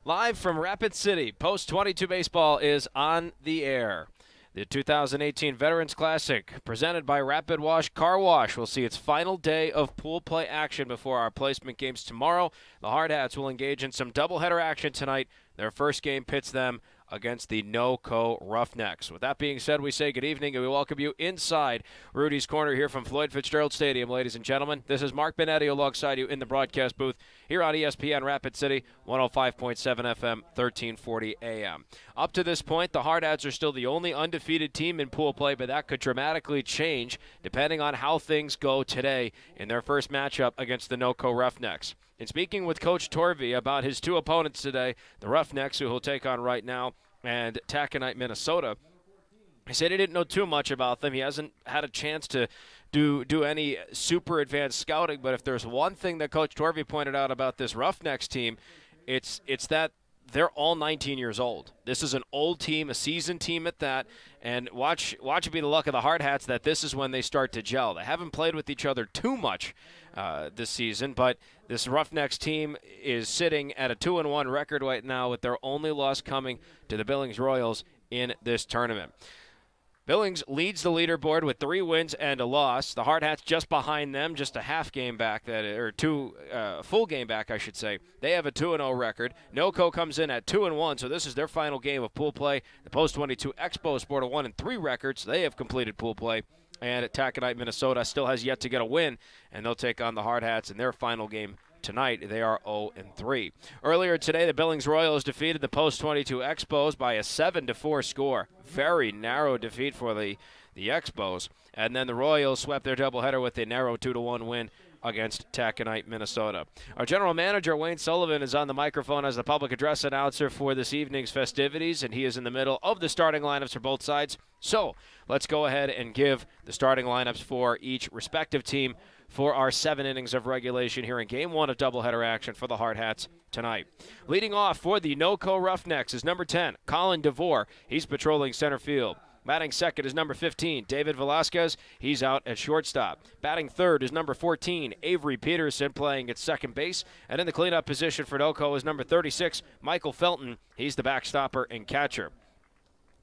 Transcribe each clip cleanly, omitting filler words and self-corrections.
Live from Rapid City, Post 22 Baseball is on the air. The 2018 Veterans Classic, presented by Rapid Wash Car Wash, will see its final day of pool play action before our placement games tomorrow. The Hardhats will engage in some doubleheader action tonight. Their first game pits them against the NoCo Roughnecks. With that being said, we say good evening and we welcome you inside Rudy's Corner here from Floyd Fitzgerald Stadium, ladies and gentlemen. This is Mark Benetti alongside you in the broadcast booth here on ESPN Rapid City, 105.7 FM, 1340 AM. Up to this point, the Hardhats are still the only undefeated team in pool play, but that could dramatically change depending on how things go today in their first matchup against the NoCo Roughnecks. In speaking with Coach Torvey about his two opponents today, the Roughnecks, who he'll take on right now, and Taconite, Minnesota, he said he didn't know too much about them. He hasn't had a chance to do any super advanced scouting, but if there's one thing that Coach Torvey pointed out about this Roughnecks team, it's that they're all 19 years old. This is an old team, a seasoned team at that, and watch it be the luck of the Hardhats that this is when they start to gel. They haven't played with each other too much this season, but this Roughnecks team is sitting at a 2-1 record right now, with their only loss coming to the Billings Royals in this tournament. Billings leads the leaderboard with 3 wins and a loss. The Hardhats just behind them, just a half game back, full game back, I should say. They have a 2-0 record. NoCo comes in at 2-1, so this is their final game of pool play. The Post 22 Expos sport a 1-3 record, so they have completed pool play. And Taconite, Minnesota still has yet to get a win, and they'll take on the Hardhats in their final game tonight. They are 0-3. Earlier today, the Billings Royals defeated the Post 22 Expos by a 7-4 score. Very narrow defeat for the Expos. And then the Royals swept their doubleheader with a narrow 2-1 win against Taconite, Minnesota. Our general manager, Wayne Sullivan, is on the microphone as the public address announcer for this evening's festivities, and he is in the middle of the starting lineups for both sides. So let's go ahead and give the starting lineups for each respective team for our 7 innings of regulation here in Game 1 of doubleheader action for the Hardhats tonight. Leading off for the NoCo Roughnecks is number 10, Colin DeVore. He's patrolling center field. Batting second is number 15, David Velasquez. He's out at shortstop. Batting third is number 14, Avery Peterson, playing at second base. And in the cleanup position for NoCo is number 36, Michael Felton. He's the backstopper and catcher.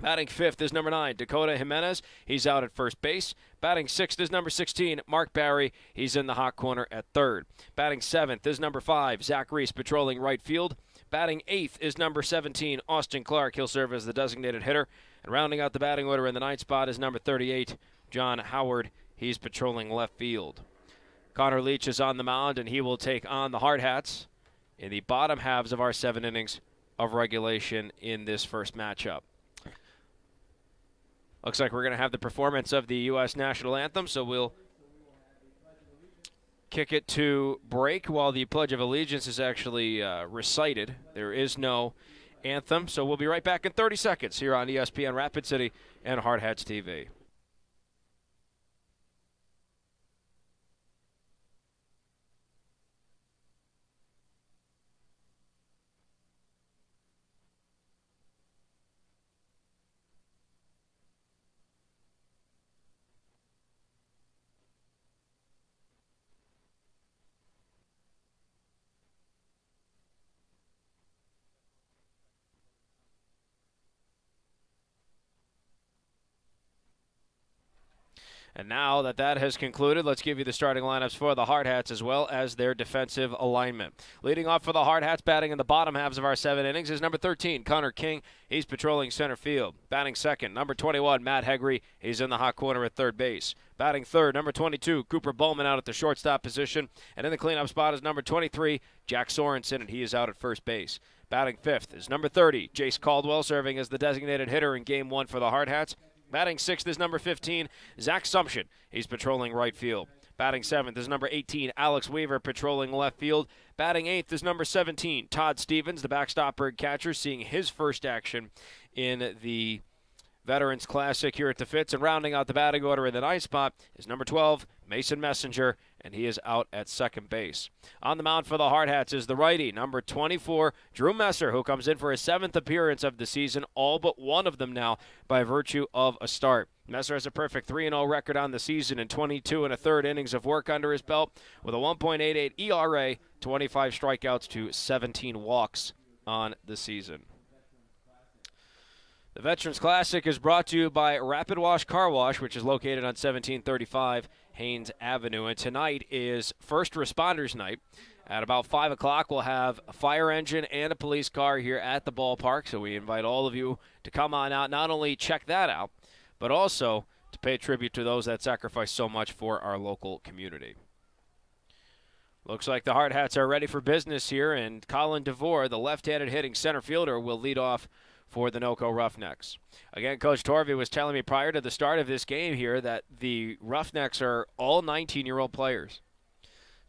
Batting fifth is number 9, Dakota Jimenez. He's out at first base. Batting sixth is number 16, Mark Barry. He's in the hot corner at third. Batting seventh is number 5, Zach Reese, patrolling right field. Batting eighth is number 17, Austin Clark. He'll serve as the designated hitter. And rounding out the batting order in the ninth spot is number 38, John Howard. He's patrolling left field. Connor Leach is on the mound, and he will take on the Hardhats in the bottom halves of our 7 innings of regulation in this first matchup. Looks like we're going to have the performance of the U.S. National Anthem, so we'll kick it to break while the Pledge of Allegiance is actually recited. There is no anthem, so we'll be right back in 30 seconds here on ESPN Rapid City and Hardhats-TV. And now that has concluded, let's give you the starting lineups for the Hardhats as well as their defensive alignment. Leading off for the Hardhats, batting in the bottom halves of our 7 innings, is number 13, Connor King. He's patrolling center field. Batting second, number 21, Matt Hegre. He's in the hot corner at third base. Batting third, number 22, Cooper Bowman, out at the shortstop position. And in the cleanup spot is number 23, Jack Sorensen, and he is out at first base. Batting fifth is number 30, Jace Caldwell, serving as the designated hitter in Game 1 for the Hardhats. Batting sixth is number 15, Zach Sumption. He's patrolling right field. Batting seventh is number 18, Alex Weaver, patrolling left field. Batting eighth is number 17, Todd Stevens, the backstopper and catcher, seeing his first action in the Veterans Classic here at the Fitz. And rounding out the batting order in the ninth spot is number 12, Mason Messenger, and he is out at second base. On the mound for the Hardhats is the righty, number 24, Drew Messer, who comes in for his 7th appearance of the season, all but one of them now by virtue of a start. Messer has a perfect 3-0 record on the season and 22 1/3 innings of work under his belt with a 1.88 ERA, 25 strikeouts to 17 walks. on the season. The Veterans Classic is brought to you by Rapid Wash Car Wash, which is located on 1735 Haynes Avenue. And tonight is First Responders Night. At about 5 o'clock, we'll have a fire engine and a police car here at the ballpark. So we invite all of you to come on out, not only check that out, but also to pay tribute to those that sacrifice so much for our local community. Looks like the Hardhats are ready for business here, and Colin DeVore, the left-handed hitting center fielder, will lead off for the NoCo Roughnecks. Again, Coach Torvey was telling me prior to the start of this game here that the Roughnecks are all 19-year-old players.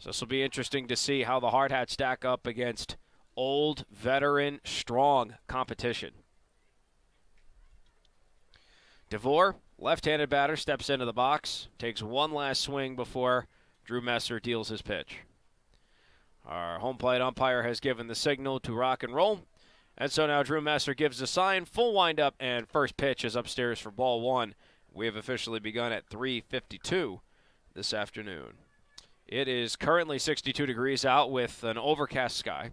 So this will be interesting to see how the Hardhats stack up against old, veteran, strong competition. DeVore, left-handed batter, steps into the box, takes one last swing before Drew Messer deals his pitch. Our home plate umpire has given the signal to rock and roll. And so now Drew Messer gives the sign, full windup, and first pitch is upstairs for ball one. We have officially begun at 3:52 this afternoon. It is currently 62 degrees out with an overcast sky.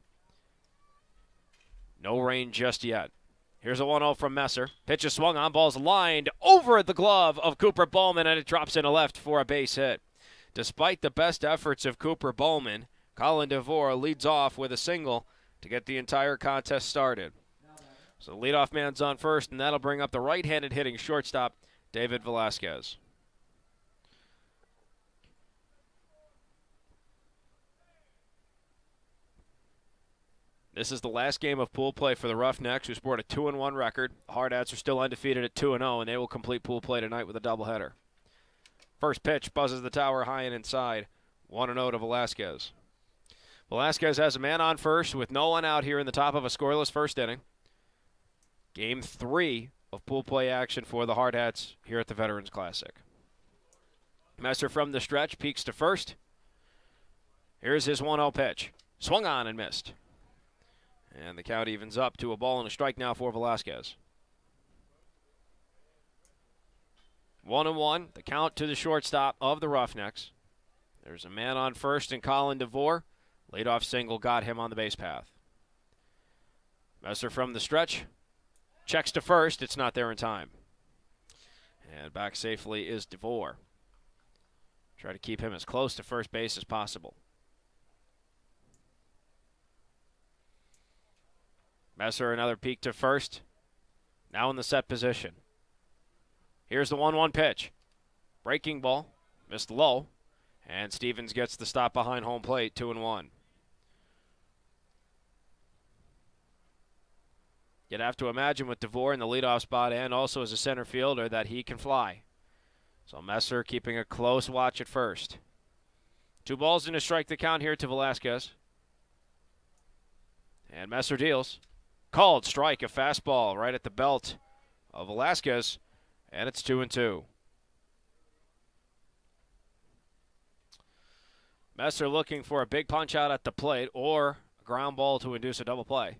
No rain just yet. Here's a 1-0 from Messer. Pitch is swung on, ball's lined over the glove of Cooper Bowman, and it drops into left for a base hit. Despite the best efforts of Cooper Bowman, Colin DeVore leads off with a single to get the entire contest started. So the leadoff man's on first, and that'll bring up the right-handed hitting shortstop, David Velasquez. This is the last game of pool play for the Roughnecks, who sport a 2-1 record. The Hardhats are still undefeated at 2-0, and they will complete pool play tonight with a doubleheader. First pitch buzzes the tower high and inside. 1-0 to Velasquez. Velasquez has a man on first with no one out here in the top of a scoreless first inning. Game 3 of pool play action for the Hardhats here at the Veterans Classic. Messer from the stretch peeks to first. Here's his 1-0 pitch. Swung on and missed. And the count evens up to a ball and a strike now for Velasquez. 1-1, the count to the shortstop of the Roughnecks. There's a man on first in Colin DeVore. Leadoff single got him on the base path. Messer from the stretch. Checks to first. It's not there in time. And back safely is DeVore. Try to keep him as close to first base as possible. Messer another peek to first. Now in the set position. Here's the 1-1 pitch. Breaking ball. Missed low. And Stevens gets the stop behind home plate, 2-1. You'd have to imagine with DeVore in the leadoff spot and also as a center fielder that he can fly. So Messer keeping a close watch at first. 2 balls and a strike the count here to Velasquez. And Messer deals. Called strike, a fastball right at the belt of Velasquez. And it's 2-2. Messer looking for a big punch out at the plate or a ground ball to induce a double play.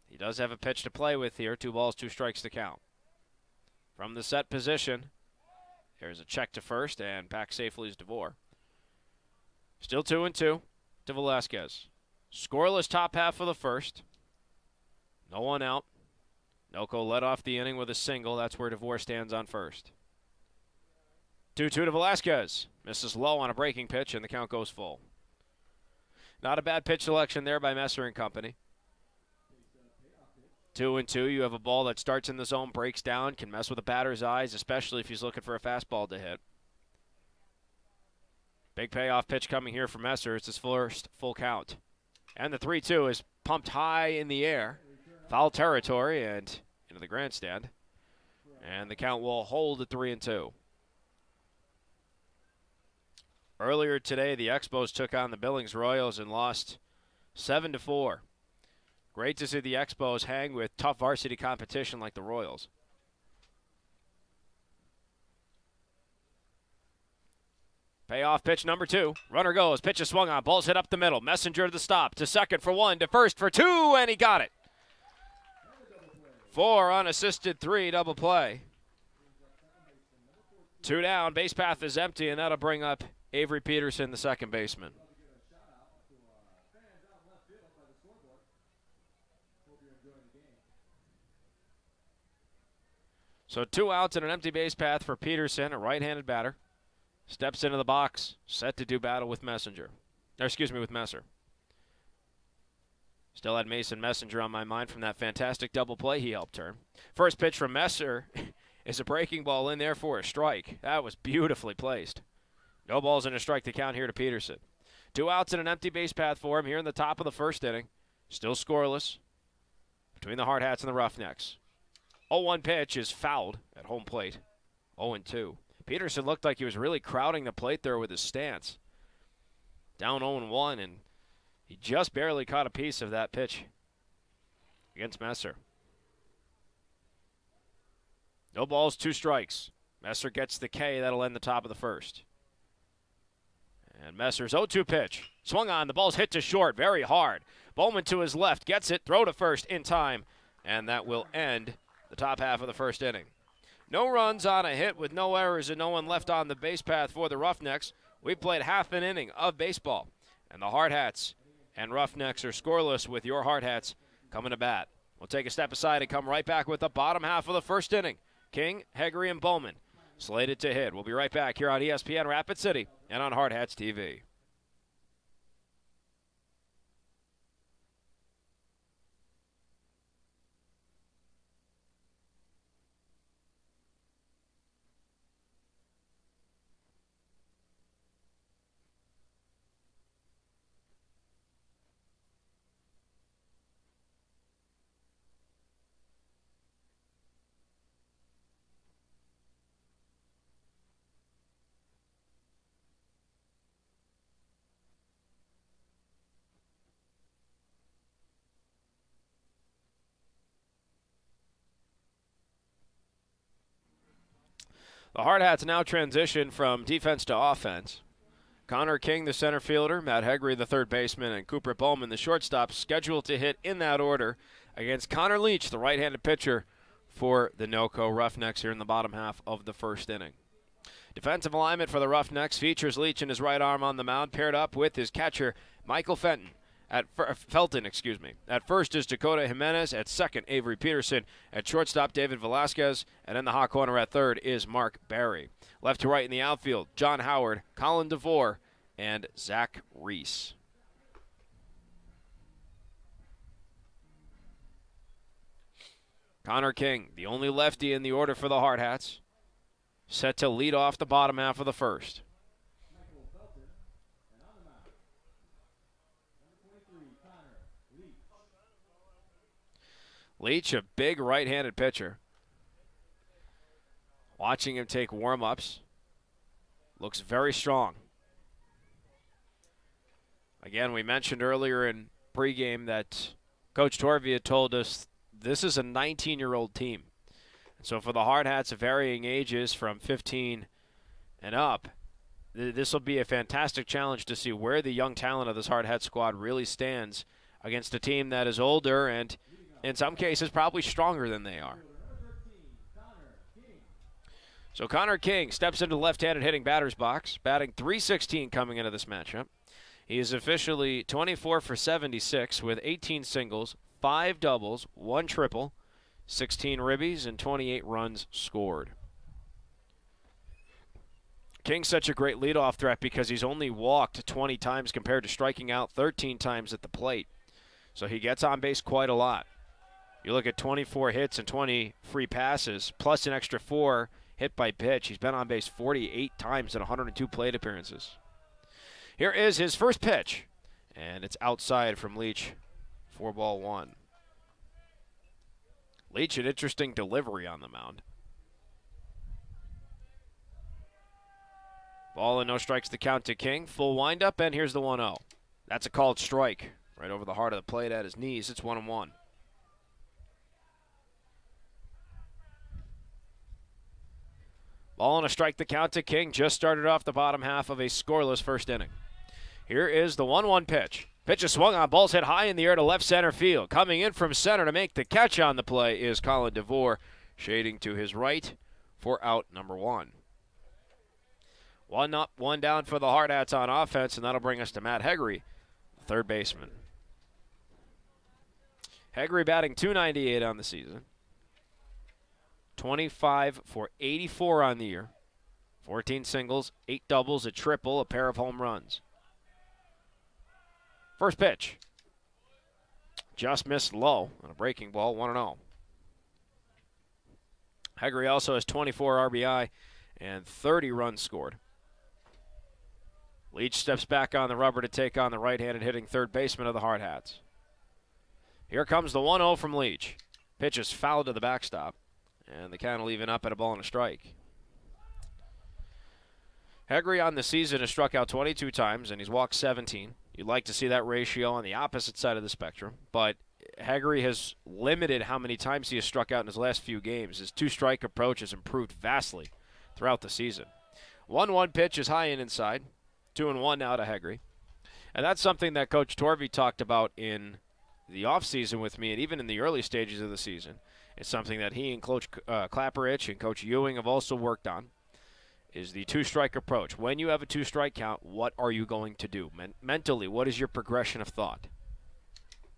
He does have a pitch to play with here. 2 balls, 2 strikes to count. From the set position, there's a check to first, and back safely is DeVore. Still 2-2 to Velasquez. Scoreless top half of the first. No one out. NoCo led off the inning with a single. That's where DeVore stands on first. 2-2 to Velasquez. Misses low on a breaking pitch, and the count goes full. Not a bad pitch selection there by Messer and company. 2-2. You have a ball that starts in the zone, breaks down, can mess with a batter's eyes, especially if he's looking for a fastball to hit. Big payoff pitch coming here from Messer. It's his first full count. And the 3-2 is pumped high in the air. Foul territory and into the grandstand. And the count will hold at 3-2. Earlier today, the Expos took on the Billings Royals and lost 7-4. Great to see the Expos hang with tough varsity competition like the Royals. Payoff pitch number 2. Runner goes. Pitch is swung on. Ball's hit up the middle. Messenger to the stop. To second for 1. To first for 2. And he got it. 4 unassisted, 3 double play. 2 down. Base path is empty, and that'll bring up Avery Peterson, the second baseman. So 2 outs and an empty base path for Peterson, a right-handed batter. Steps into the box, set to do battle with Messenger. With Messer. Still had Mason Messenger on my mind from that fantastic double play he helped turn. First pitch from Messer is a breaking ball in there for a strike. That was beautifully placed. No balls and a strike to count here to Peterson. 2 outs and an empty base path for him here in the top of the first inning. Still scoreless between the Hardhats and the Roughnecks. 0-1 pitch is fouled at home plate. 0-2. Peterson looked like he was really crowding the plate there with his stance. Down 0-1, and he just barely caught a piece of that pitch against Messer. No balls, 2 strikes. Messer gets the K. That'll end the top of the first. And Messer's 0-2 pitch. Swung on. The ball's hit to short very hard. Bowman to his left. Gets it. Throw to first in time. And that will end the top half of the first inning. No runs on a hit with no errors and no one left on the base path for the Roughnecks. We've played half an inning of baseball. And the Hardhats and Roughnecks are scoreless with your Hardhats coming to bat. We'll take a step aside and come right back with the bottom half of the first inning. King, Heggery, and Bowman slated to hit. We'll be right back here on ESPN Rapid City and on Hardhats-TV. The Hardhats now transition from defense to offense. Connor King, the center fielder, Matt Heggery, the third baseman, and Cooper Bowman, the shortstop, scheduled to hit in that order against Connor Leach, the right-handed pitcher for the NoCo Roughnecks here in the bottom half of the first inning. Defensive alignment for the Roughnecks features Leach in his right arm on the mound, paired up with his catcher, Michael Felton. At first is Dakota Jimenez. At second, Avery Peterson. At shortstop, David Velasquez. And in the hot corner at third is Mark Barry. Left to right in the outfield, John Howard, Colin DeVore, and Zach Reese. Connor King, the only lefty in the order for the Hardhats, set to lead off the bottom half of the first. Leach, a big right-handed pitcher. Watching him take warm-ups. Looks very strong. Again, we mentioned earlier in pregame that Coach Torvia told us this is a 19-year-old team. So for the Hardhats of varying ages from 15 and up, this will be a fantastic challenge to see where the young talent of this Hardhat squad really stands against a team that is older and in some cases probably stronger than they are. So Connor King steps into the left-handed hitting batter's box, batting .316 coming into this matchup. He is officially 24 for 76 with 18 singles, 5 doubles, 1 triple, 16 ribbies, and 28 runs scored. King's such a great leadoff threat because he's only walked 20 times compared to striking out 13 times at the plate. So he gets on base quite a lot. You look at 24 hits and 20 free passes, plus an extra 4 hit by pitch. He's been on base 48 times in 102 plate appearances. Here is his first pitch, and it's outside from Leach, 4-1. Leach, an interesting delivery on the mound. Ball and no strikes to count to King. Full windup, and here's the 1-0. That's a called strike right over the heart of the plate at his knees. It's 1-1. Ball and a strike to count to King. Just started off the bottom half of a scoreless first inning. Here is the 1-1 pitch. Pitch is swung on. Ball's hit high in the air to left center field. Coming in from center to make the catch on the play is Colin DeVore, shading to his right for out number 1. 1 up, 1 down for the Hardhats on offense, and that'll bring us to Matt Heggery, third baseman. Hegre batting .298 on the season. 25 for 84 on the year. 14 singles, 8 doubles, a triple, a pair of home runs. First pitch. Just missed low on a breaking ball, 1-0. Hegre also has 24 RBI and 30 runs scored. Leach steps back on the rubber to take on the right-handed hitting third baseman of the Hardhats. Here comes the 1-0 from Leach. Pitch is fouled to the backstop, and the count will even up at a ball and a strike. Hegre on the season has struck out 22 times, and he's walked 17. You'd like to see that ratio on the opposite side of the spectrum, but Hegre has limited how many times he has struck out in his last few games. His two-strike approach has improved vastly throughout the season. 1-1 pitch is high and inside. 2-1 now to Hegre. And that's something that Coach Torvey talked about in the offseason with me and even in the early stages of the season. It's something that he and Coach Clapperich and Coach Ewing have also worked on, is the two-strike approach. When you have a two-strike count, what are you going to do? Mentally, what is your progression of thought?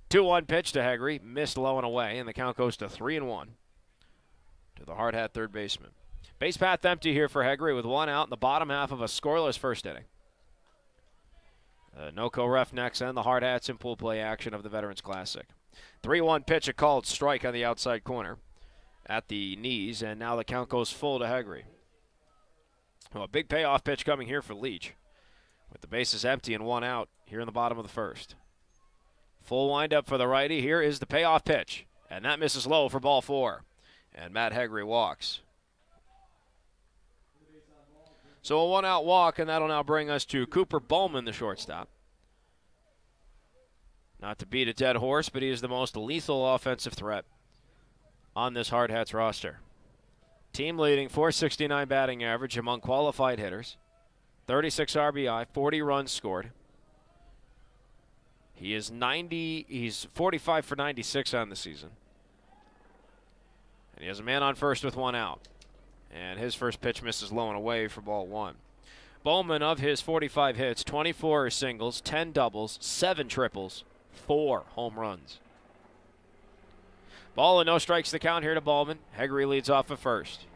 2-1 pitch to Hegre, missed low and away, and the count goes to 3-1 to the hard-hat third baseman. Base path empty here for Hegre with 1 out in the bottom half of a scoreless first inning. NOCO Roughnecks and the Hardhats in pool play action of the Veterans Classic. 3-1 pitch, a called strike on the outside corner at the knees, and now the count goes full to Hegre. Well, a big payoff pitch coming here for Leach with the bases empty and 1 out here in the bottom of the first. Full windup for the righty. Here is the payoff pitch, and that misses low for ball 4, and Matt Hegre walks. So a 1-out walk, and that'll now bring us to Cooper Bowman, the shortstop. Not to beat a dead horse, but he is the most lethal offensive threat on this Hardhats roster. Team leading .469 batting average among qualified hitters. 36 RBI, 40 runs scored. He's 45 for 96 on the season. And he has a man on first with 1 out. And his first pitch misses low and away for ball 1. Bowman, of his 45 hits, 24 are singles, 10 doubles, 7 triples, 4 home runs. Ball and no strikes the count here to Bowman. Hegre leads off at first.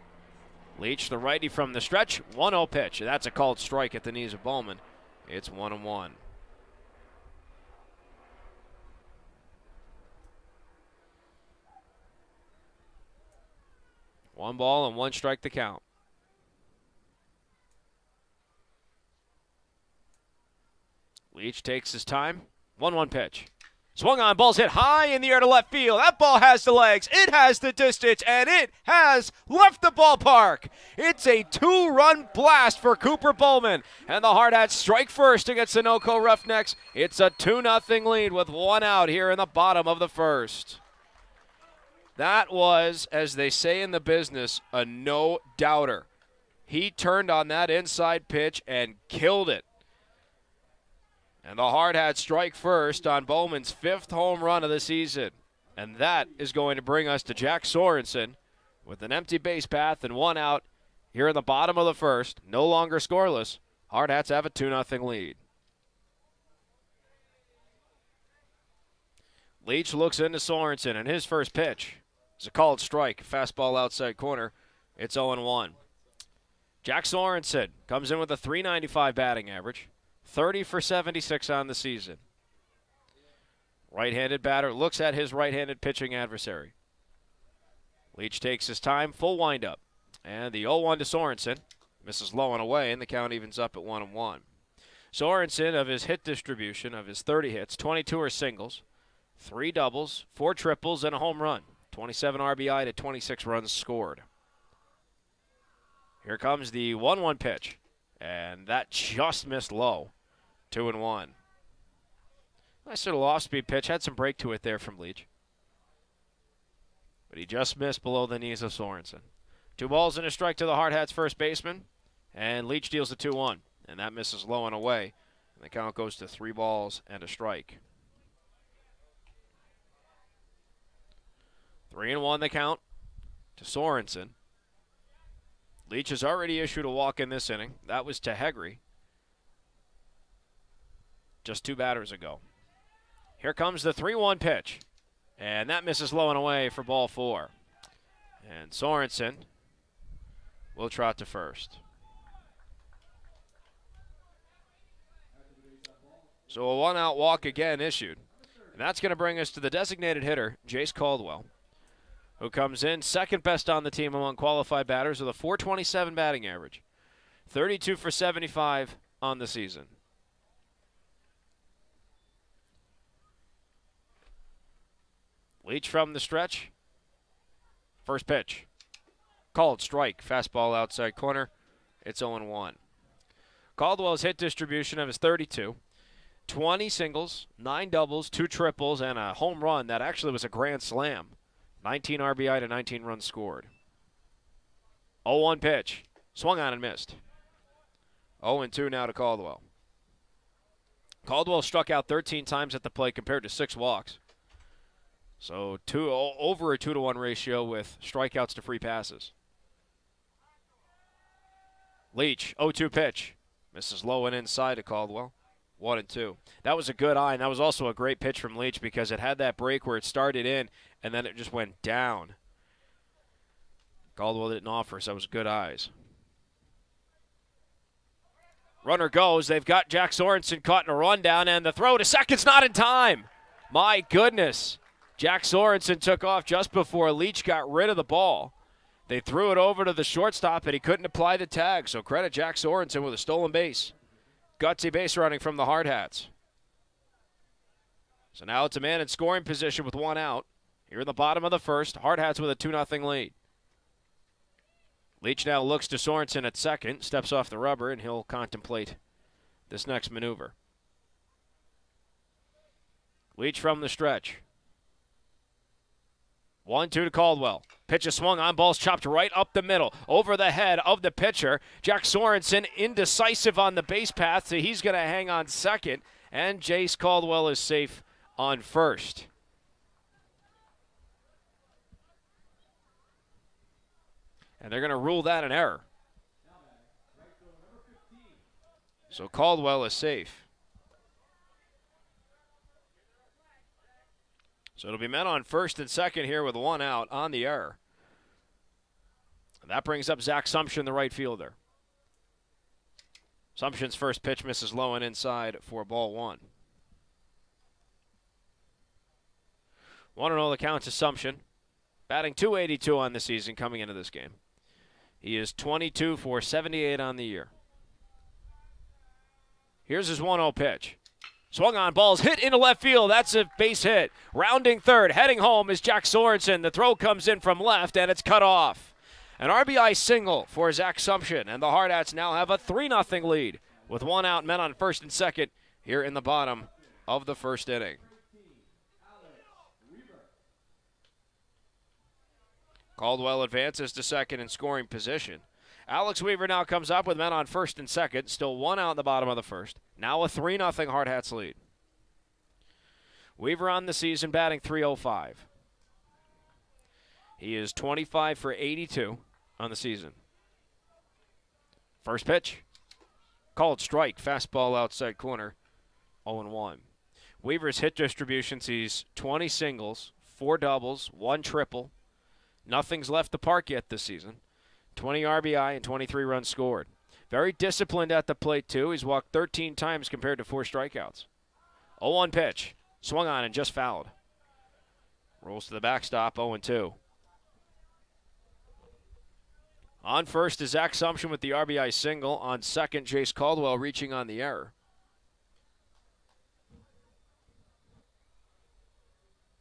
Leach, the righty from the stretch, 1-0 pitch. That's a called strike at the knees of Bowman. It's 1-1. 1 ball and 1 strike to count. Leach takes his time. 1-1 pitch. Swung on, ball's hit high in the air to left field. That ball has the legs, it has the distance, and it has left the ballpark. It's a 2-run blast for Cooper Bowman. And the Hardhats strike first against the NOCO Roughnecks. It's a 2-0 lead with 1 out here in the bottom of the first. That was, as they say in the business, a no-doubter. He turned on that inside pitch and killed it. And the Hardhats strike first on Bowman's 5th home run of the season. And that is going to bring us to Jack Sorensen with an empty base path and 1 out here in the bottom of the first. No longer scoreless. Hardhats have a 2-0 lead. Leach looks into Sorensen, and his first pitch is a called strike. Fastball outside corner. It's 0-1. Jack Sorensen comes in with a .395 batting average. 30 for 76 on the season. Right-handed batter looks at his right-handed pitching adversary. Leach takes his time, full windup. And the 0-1 to Sorensen. Misses low and away, and the count evens up at 1-1. Sorensen, of his hit distribution, of his 30 hits, 22 are singles, 3 doubles, 4 triples, and a home run. 27 RBI to 26 runs scored. Here comes the 1-1 pitch. And that just missed low. 2-1. Nice little off-speed pitch. Had some break to it there from Leach. But he just missed below the knees of Sorensen. 2 balls and a strike to the Hardhats first baseman. And Leach deals the 2-1. And that misses low and away. And the count goes to 3 balls and a strike. 3-1 the count to Sorensen. Leach has already issued a walk in this inning. That was to Hegre just 2 batters ago. Here comes the 3-1 pitch. And that misses low and away for ball 4. And Sorensen will trot to first. So a 1-out walk again issued. And that's going to bring us to the designated hitter, Jace Caldwell, who comes in second best on the team among qualified batters with a .427 batting average. 32 for 75 on the season. Leach from the stretch. First pitch. Called strike. Fastball outside corner. It's 0-1. Caldwell's hit distribution of his 32. 20 singles, 9 doubles, 2 triples, and a home run that actually was a grand slam. 19 RBI to 19 runs scored. 0-1 pitch. Swung on and missed. 0-2 now to Caldwell. Caldwell struck out 13 times at the plate compared to 6 walks. So over a 2-to-1 ratio with strikeouts to free passes. Leach, 0-2 pitch. Misses low and inside to Caldwell. 1-2. That was a good eye, and that was also a great pitch from Leach because it had that break where it started in, and then it just went down. Caldwell didn't offer, so it was good eyes. Runner goes. They've got Jack Sorensen caught in a rundown, and the throw to second's not in time. My goodness. Jack Sorensen took off just before Leach got rid of the ball. They threw it over to the shortstop, and he couldn't apply the tag, so credit Jack Sorensen with a stolen base. Gutsy base running from the Hardhats. So now it's a man in scoring position with 1 out. Here in the bottom of the first, Hardhats with a 2-0 lead. Leach now looks to Sorensen at second, steps off the rubber, and he'll contemplate this next maneuver. Leach from the stretch. 1-2 to Caldwell. Pitch is swung on, ball's chopped right up the middle, over the head of the pitcher. Jack Sorensen indecisive on the base path, so he's going to hang on second, and Jace Caldwell is safe on first. And they're going to rule that an error. So Caldwell is safe. So it'll be men on first and second here with 1 out on the error. And that brings up Zach Sumption, the right fielder. Sumption's first pitch misses low and inside for ball 1. 1-0 the count to Sumption. Batting .282 on the season coming into this game. He is 22 for 78 on the year. Here's his 1-0 pitch. Swung on, ball's hit into left field. That's a base hit. Rounding third, heading home is Jack Sorensen. The throw comes in from left, and it's cut off. An RBI single for Zach Sumption, and the Hardhats now have a 3-0 lead with 1 out, men on first and second here in the bottom of the first inning. Caldwell advances to second in scoring position. Alex Weaver now comes up with men on first and second. Still 1 out in the bottom of the first. Now a 3-0 Hardhats lead. Weaver on the season batting .305. He is 25 for 82 on the season. First pitch. Called strike. Fastball outside corner. 0-1. Weaver's hit distribution sees 20 singles, 4 doubles, 1 triple. Nothing's left the park yet this season. 20 RBI and 23 runs scored. Very disciplined at the plate, too. He's walked 13 times compared to 4 strikeouts. 0-1 pitch. Swung on and just fouled. Rolls to the backstop, 0-2. On first is Zach Sumption with the RBI single. On second, Jace Caldwell reaching on the error.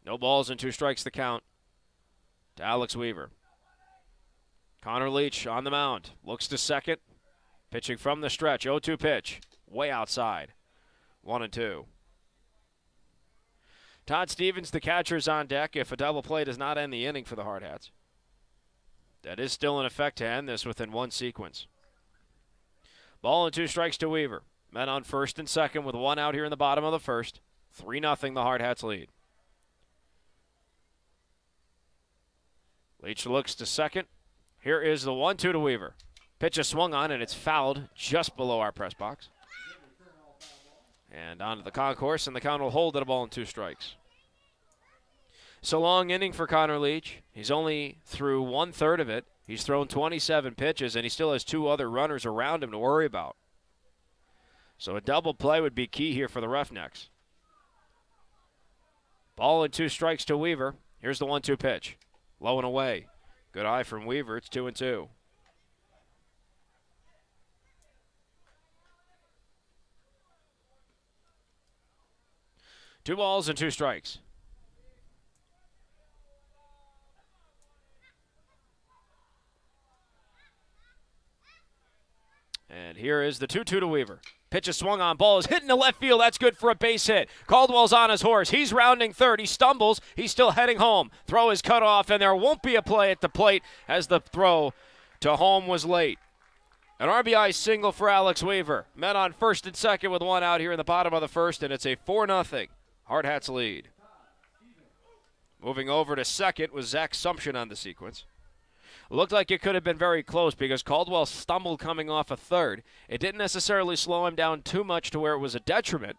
No balls and 2 strikes the count to Alex Weaver. Connor Leach on the mound. Looks to second. Pitching from the stretch. 0-2 pitch. Way outside. 1-2. Todd Stevens, the catcher, is on deck if a double play does not end the inning for the Hardhats. That is still in effect to end this within 1 sequence. Ball and 2 strikes to Weaver. Men on first and second with 1 out here in the bottom of the first. 3-0 the Hardhats lead. Leach looks to second. Here is the 1-2 to Weaver. Pitch is swung on, and it's fouled just below our press box. And onto the concourse, and the count will hold at a ball and 2 strikes. It's a long inning for Connor Leach. He's only through 1/3 of it. He's thrown 27 pitches, and he still has 2 other runners around him to worry about. So a double play would be key here for the Roughnecks. Ball and 2 strikes to Weaver. Here's the 1-2 pitch. Low and away. Good eye from Weaver. It's 2-2. Two balls and 2 strikes. And here is the 2-2 to Weaver. Pitch is swung on. Ball is hit in the left field. That's good for a base hit. Caldwell's on his horse. He's rounding third. He stumbles. He's still heading home. Throw is cut off, and there won't be a play at the plate as the throw to home was late. An RBI single for Alex Weaver. Men on first and second with 1 out here in the bottom of the first, and it's a 4-0 Hardhats lead. Moving over to second was Zach Sumption on the sequence. Looked like it could have been very close because Caldwell stumbled coming off a third. It didn't necessarily slow him down too much to where it was a detriment.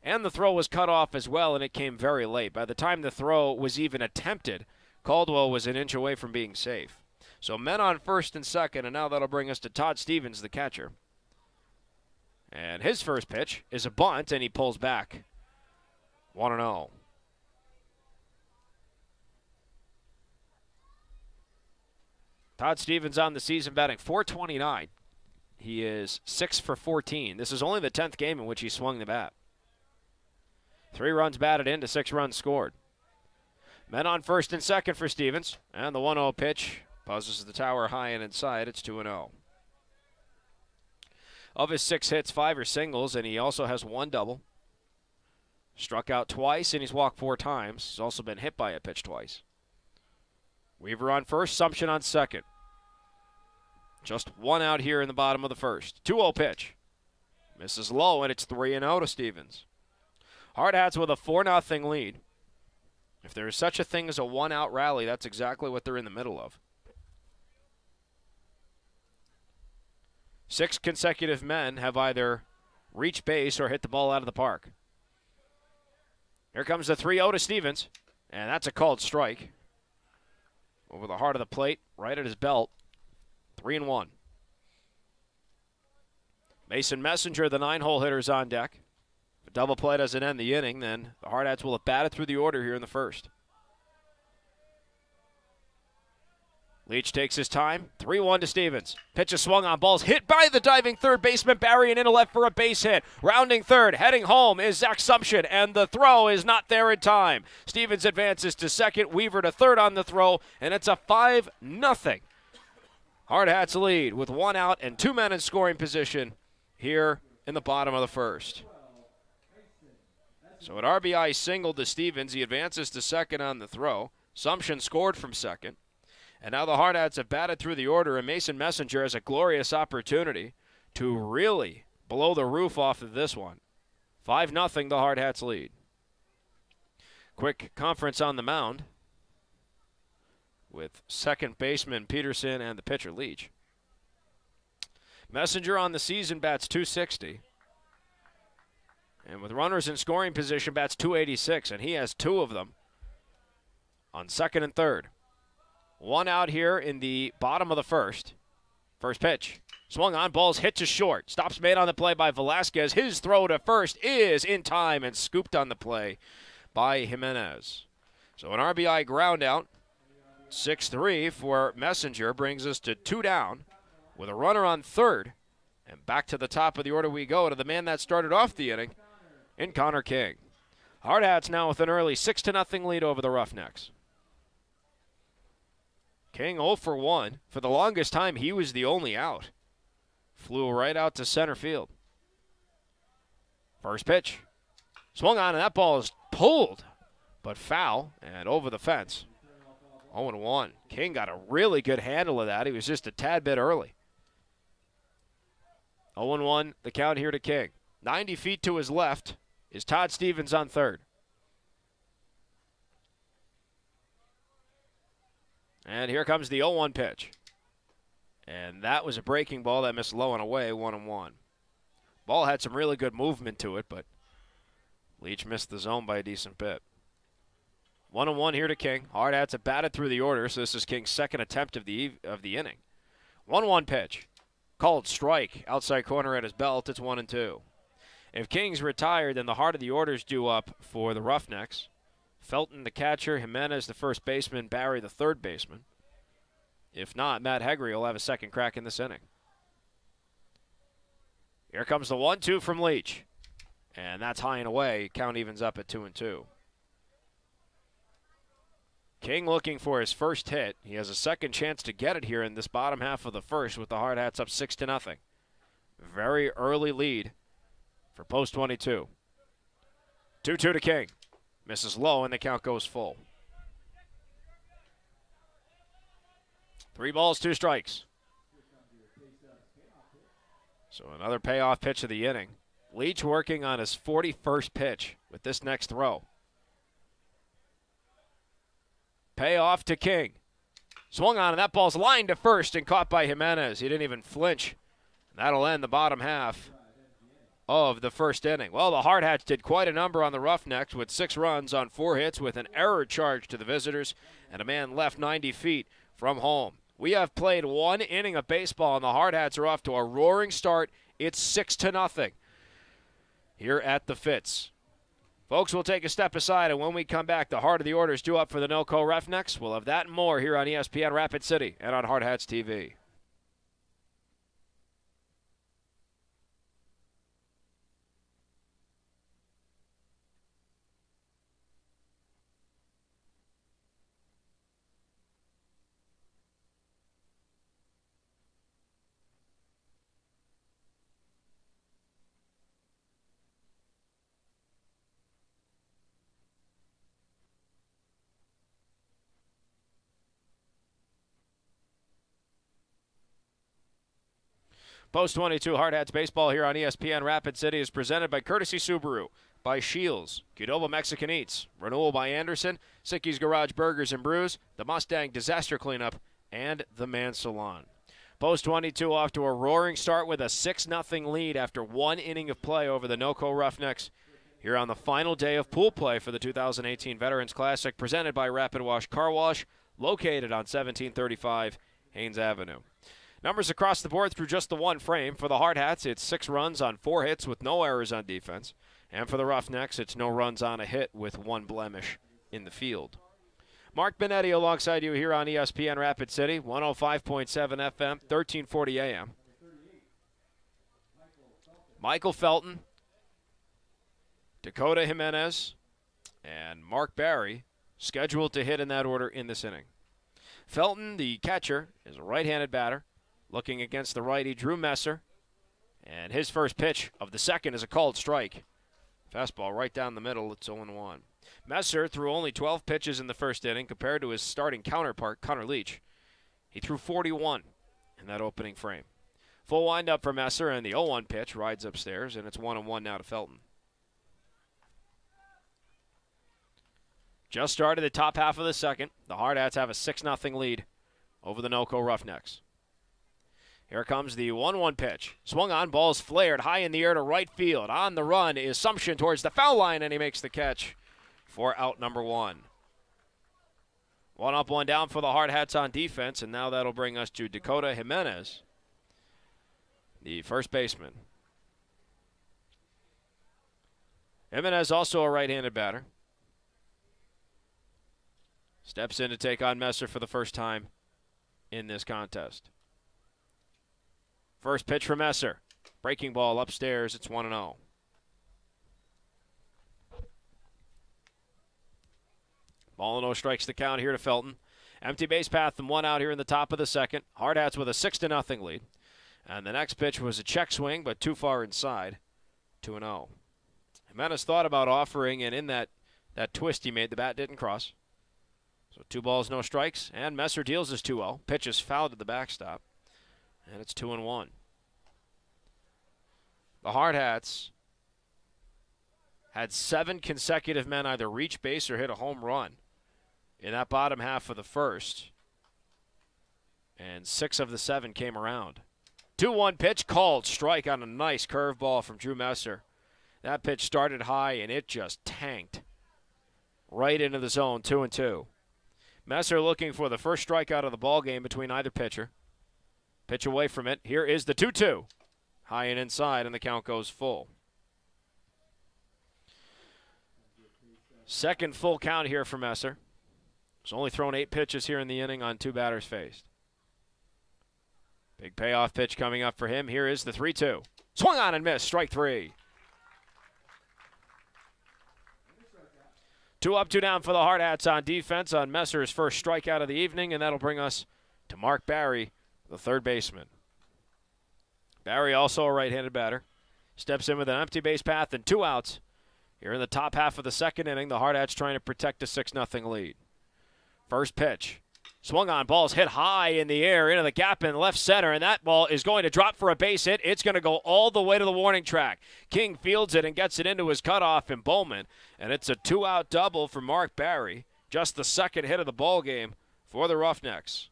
And the throw was cut off as well, and it came very late. By the time the throw was even attempted, Caldwell was an inch away from being safe. So men on first and second, and now that'll bring us to Todd Stevens, the catcher. And his first pitch is a bunt, and he pulls back. 1-0. Todd Stevens on the season batting .429. He is 6 for 14. This is only the 10th game in which he swung the bat. 3 runs batted in to 6 runs scored. Men on first and second for Stevens. And the 1-0 pitch buzzes the tower high and inside. It's 2-0. Of his 6 hits, 5 are singles, and he also has 1 double. Struck out twice, and he's walked 4 times. He's also been hit by a pitch twice. Weaver on first, Sumption on second. Just 1 out here in the bottom of the first. 2-0 pitch. Misses low, and it's 3-0 to Stevens. Hardhats with a 4-0 lead. If there is such a thing as a 1-out rally, that's exactly what they're in the middle of. 6 consecutive men have either reached base or hit the ball out of the park. Here comes the 3-0 to Stevens, and that's a called strike. Over the heart of the plate, right at his belt. 3-1. Mason Messenger, the 9-hole hitter, is on deck. If a double play doesn't end the inning, then the Hardhats will have batted through the order here in the first. Leach takes his time. 3-1 to Stevens. Pitch is swung on. Ball's hit by the diving third baseman Barry and into left for a base hit. Rounding third, heading home is Zach Sumption, and the throw is not there in time. Stevens advances to second. Weaver to third on the throw, and it's a 5-0 Hardhats lead with 1 out and 2 men in scoring position here in the bottom of the first. So an RBI single to Stevens. He advances to second on the throw. Sumption scored from second. And now the Hardhats have batted through the order, and Mason Messenger has a glorious opportunity to really blow the roof off of this one. 5-0 the Hardhats lead. Quick conference on the mound with second baseman Peterson and the pitcher Leach. Messenger on the season bats .260. And with runners in scoring position bats .286, and he has 2 of them on second and third. 1 out here in the bottom of the first. First pitch. Swung on, ball's hit to short. Stops made on the play by Velasquez. His throw to first is in time and scooped on the play by Jimenez. So an RBI ground out. 6-3 for Messenger brings us to 2 down with a runner on third. And back to the top of the order we go to the man that started off the inning in Connor King. Hardhats now with an early 6-0 lead over the Roughnecks. King 0 for 1. For the longest time, he was the only out. Flew right out to center field. First pitch. Swung on, and that ball is pulled, but foul and over the fence. 0-1. King got a really good handle of that. He was just a tad bit early. 0-1, the count here to King. 90 feet to his left is Todd Stevens on third. And here comes the 0-1 pitch. And that was a breaking ball that missed low and away, 1-1. Ball had some really good movement to it, but Leach missed the zone by a decent bit. 1-1 here to King. Hardhats have batted through the order, so this is King's second attempt of the inning. 1-1 pitch. Called strike. Outside corner at his belt. It's 1-2. If King's retired, then the heart of the order's due up for the Roughnecks. Felton, the catcher. Jimenez, the first baseman. Barry, the third baseman. If not, Matt Hegry will have a second crack in this inning. Here comes the 1-2 from Leach. And that's high and away. Count evens up at 2-2. King looking for his first hit. He has a second chance to get it here in this bottom half of the first with the Hardhats up 6-0. Very early lead for post 22. 2-2 to King. Misses low and the count goes full. 3 balls, 2 strikes. So another payoff pitch of the inning. Leach working on his 41st pitch with this next throw. Payoff to King. Swung on, and that ball's lined to first and caught by Jimenez. He didn't even flinch. That'll end the bottom half of the first inning. Well, the Hardhats did quite a number on the Roughnecks with 6 runs on 4 hits with an error charge to the visitors and a man left 90 feet from home. We have played 1 inning of baseball, and the Hardhats are off to a roaring start. It's 6-0 here at the Fitz. Folks, we'll take a step aside, and when we come back, the heart of the order is due up for the NoCo Roughnecks. We'll have that and more here on ESPN Rapid City and on Hardhats-TV. Post 22 Hardhats baseball here on ESPN Rapid City is presented by Courtesy Subaru, by Shields, Qdoba Mexican Eats, Renewal by Anderson, Sicky's Garage Burgers and Brews, the Mustang Disaster Cleanup, and the Man Salon. Post 22 off to a roaring start with a 6-0 lead after 1 inning of play over the NoCo Roughnecks here on the final day of pool play for the 2018 Veterans Classic, presented by Rapid Wash Car Wash, located on 1735 Haynes Avenue. Numbers across the board through just the 1 frame. For the Hardhats, it's 6 runs on 4 hits with no errors on defense. And for the Roughnecks, it's no runs on a hit with 1 blemish in the field. Mark Benetti alongside you here on ESPN Rapid City, 105.7 FM, 1340 AM. Michael Felton, Dakota Jimenez, and Mark Barry scheduled to hit in that order in this inning. Felton, the catcher, is a right-handed batter. Looking against the righty, Drew Messer. And his first pitch of the second is a called strike. Fastball right down the middle. It's 0-1. Messer threw only 12 pitches in the first inning compared to his starting counterpart, Connor Leach. He threw 41 in that opening frame. Full windup for Messer, and the 0-1 pitch rides upstairs, and it's 1-1 now to Felton. Just started the top half of the second. The Hardhats have a 6-0 lead over the NoCo Roughnecks. Here comes the 1-1 pitch. Swung on, ball's flared high in the air to right field. On the run is Sumption towards the foul line, and he makes the catch for out number 1. 1 up, 1 down for the Hardhats on defense, and now that'll bring us to Dakota Jimenez, the first baseman. Jimenez also a right-handed batter. Steps in to take on Messer for the first time in this contest. First pitch from Messer. Breaking ball upstairs. It's 1-0. Ball 0 strikes the count here to Felton. Empty base path and 1 out here in the top of the second. Hardhats with a 6-0 lead. And the next pitch was a check swing, but too far inside. 2-0. Jimenez thought about offering, and in that twist he made, the bat didn't cross. So 2 balls, no strikes, and Messer deals his 2-0. Pitch is fouled to the backstop, and it's 2-1. The Hardhats had 7 consecutive men either reach base or hit a home run in that bottom half of the first, and 6 of the 7 came around. 2-1 pitch, called strike on a nice curveball from Drew Messer. That pitch started high, and it just tanked. right into the zone, 2-2. Messer looking for the first strikeout of the ball game between either pitcher. Pitch away from it. Here is the 2-2. High and inside, and the count goes full. Second full count here for Messer. He's only thrown 8 pitches here in the inning on 2 batters faced. Big payoff pitch coming up for him. Here is the 3-2. Swung on and missed. Strike 3. 2 up, 2 down for the Hardhats on defense on Messer's first strikeout of the evening, and that'll bring us to Mark Barry, the third baseman. Barry, also a right-handed batter, steps in with an empty base path and 2 outs. Here in the top half of the second inning, the Hardhats trying to protect a 6-0 lead. First pitch. Swung on, ball's hit high in the air into the gap in left center, and that ball is going to drop for a base hit. It's going to go all the way to the warning track. King fields it and gets it into his cutoff in Bowman, and it's a 2-out double for Mark Barry. Just the second hit of the ball game for the Roughnecks.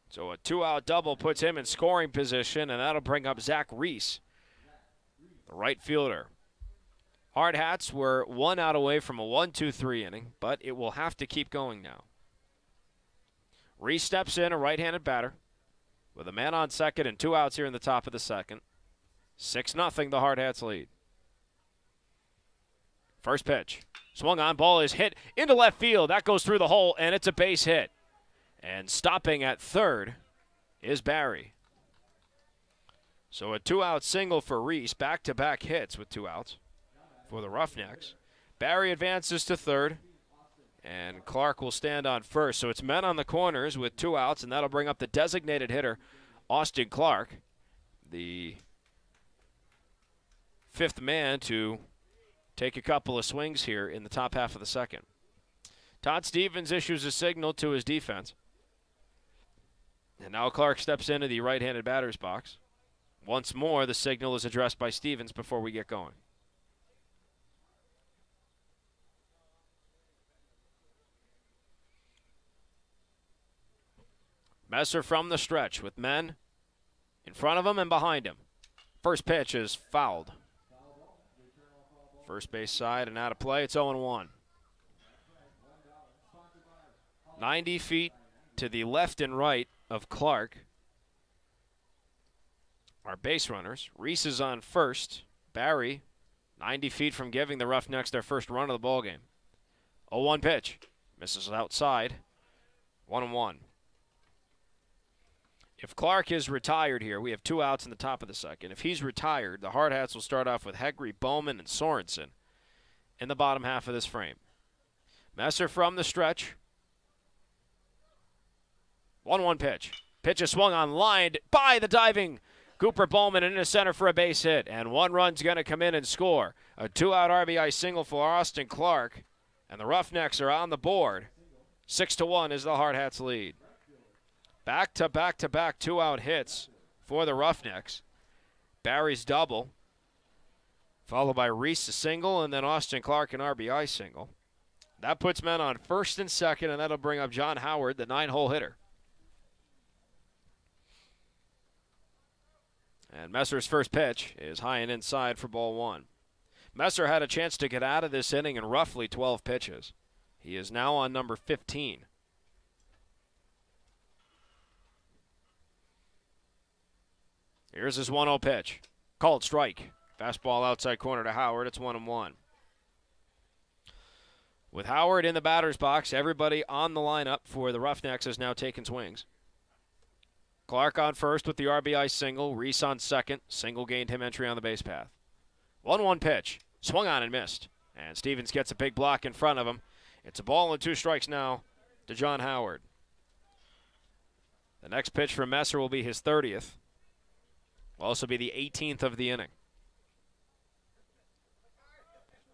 So a 2-out double puts him in scoring position, and that'll bring up Zach Reese, the right fielder. Hardhats were 1 out away from a 1-2-3 inning, but it will have to keep going now. Reese steps in, a right-handed batter, with a man on second and 2 outs here in the top of the second. 6-0, the Hardhats lead. First pitch. Swung on, ball is hit into left field. That goes through the hole, and it's a base hit. And stopping at third is Barry. So a 2-out single for Reese, back-to-back hits with 2 outs for the Roughnecks. Barry advances to third, and Clark will stand on first. So it's men on the corners with 2 outs, and that'll bring up the designated hitter, Austin Clark, the 5th man to take a couple of swings here in the top half of the second. Todd Stevens issues a signal to his defense. And now Clark steps into the right-handed batter's box. Once more, the signal is addressed by Stevens before we get going. Messer from the stretch with men in front of him and behind him. First pitch is fouled. First base side and out of play. It's 0-1. 90 feet to the left and right of Clark are base runners. Reese is on first. Barry 90 feet from giving the Roughnecks their first run of the ballgame. 0-1 pitch. Misses outside. 1-1. If Clark is retired here, we have 2 outs in the top of the second. If he's retired, the Hardhats will start off with Hegre, Bowman, and Sorensen in the bottom half of this frame. Messer from the stretch. 1-1 pitch. Pitch is swung on, lined by the diving Cooper Bowman into center for a base hit. And 1 run's going to come in and score. A 2-out RBI single for Austin Clark. And the Roughnecks are on the board. 6-1 is the Hardhats lead. Back-to-back-to-back 2-out hits for the Roughnecks. Barry's double, followed by Reese a single, and then Austin Clark an RBI single. That puts men on first and second, and that'll bring up John Howard, the 9-hole hitter. And Messer's first pitch is high and inside for ball 1. Messer had a chance to get out of this inning in roughly 12 pitches. He is now on number 15. Here's his 1-0 pitch. Called strike. Fastball outside corner to Howard. It's 1-1. With Howard in the batter's box, everybody on the lineup for the Roughnecks has now taken swings. Clark on first with the RBI single. Reese on second. Single gained him entry on the base path. 1-1 pitch. Swung on and missed. And Stevens gets a big block in front of him. It's a ball and 2 strikes now to John Howard. The next pitch from Messer will be his 30th. Will also be the 18th of the inning.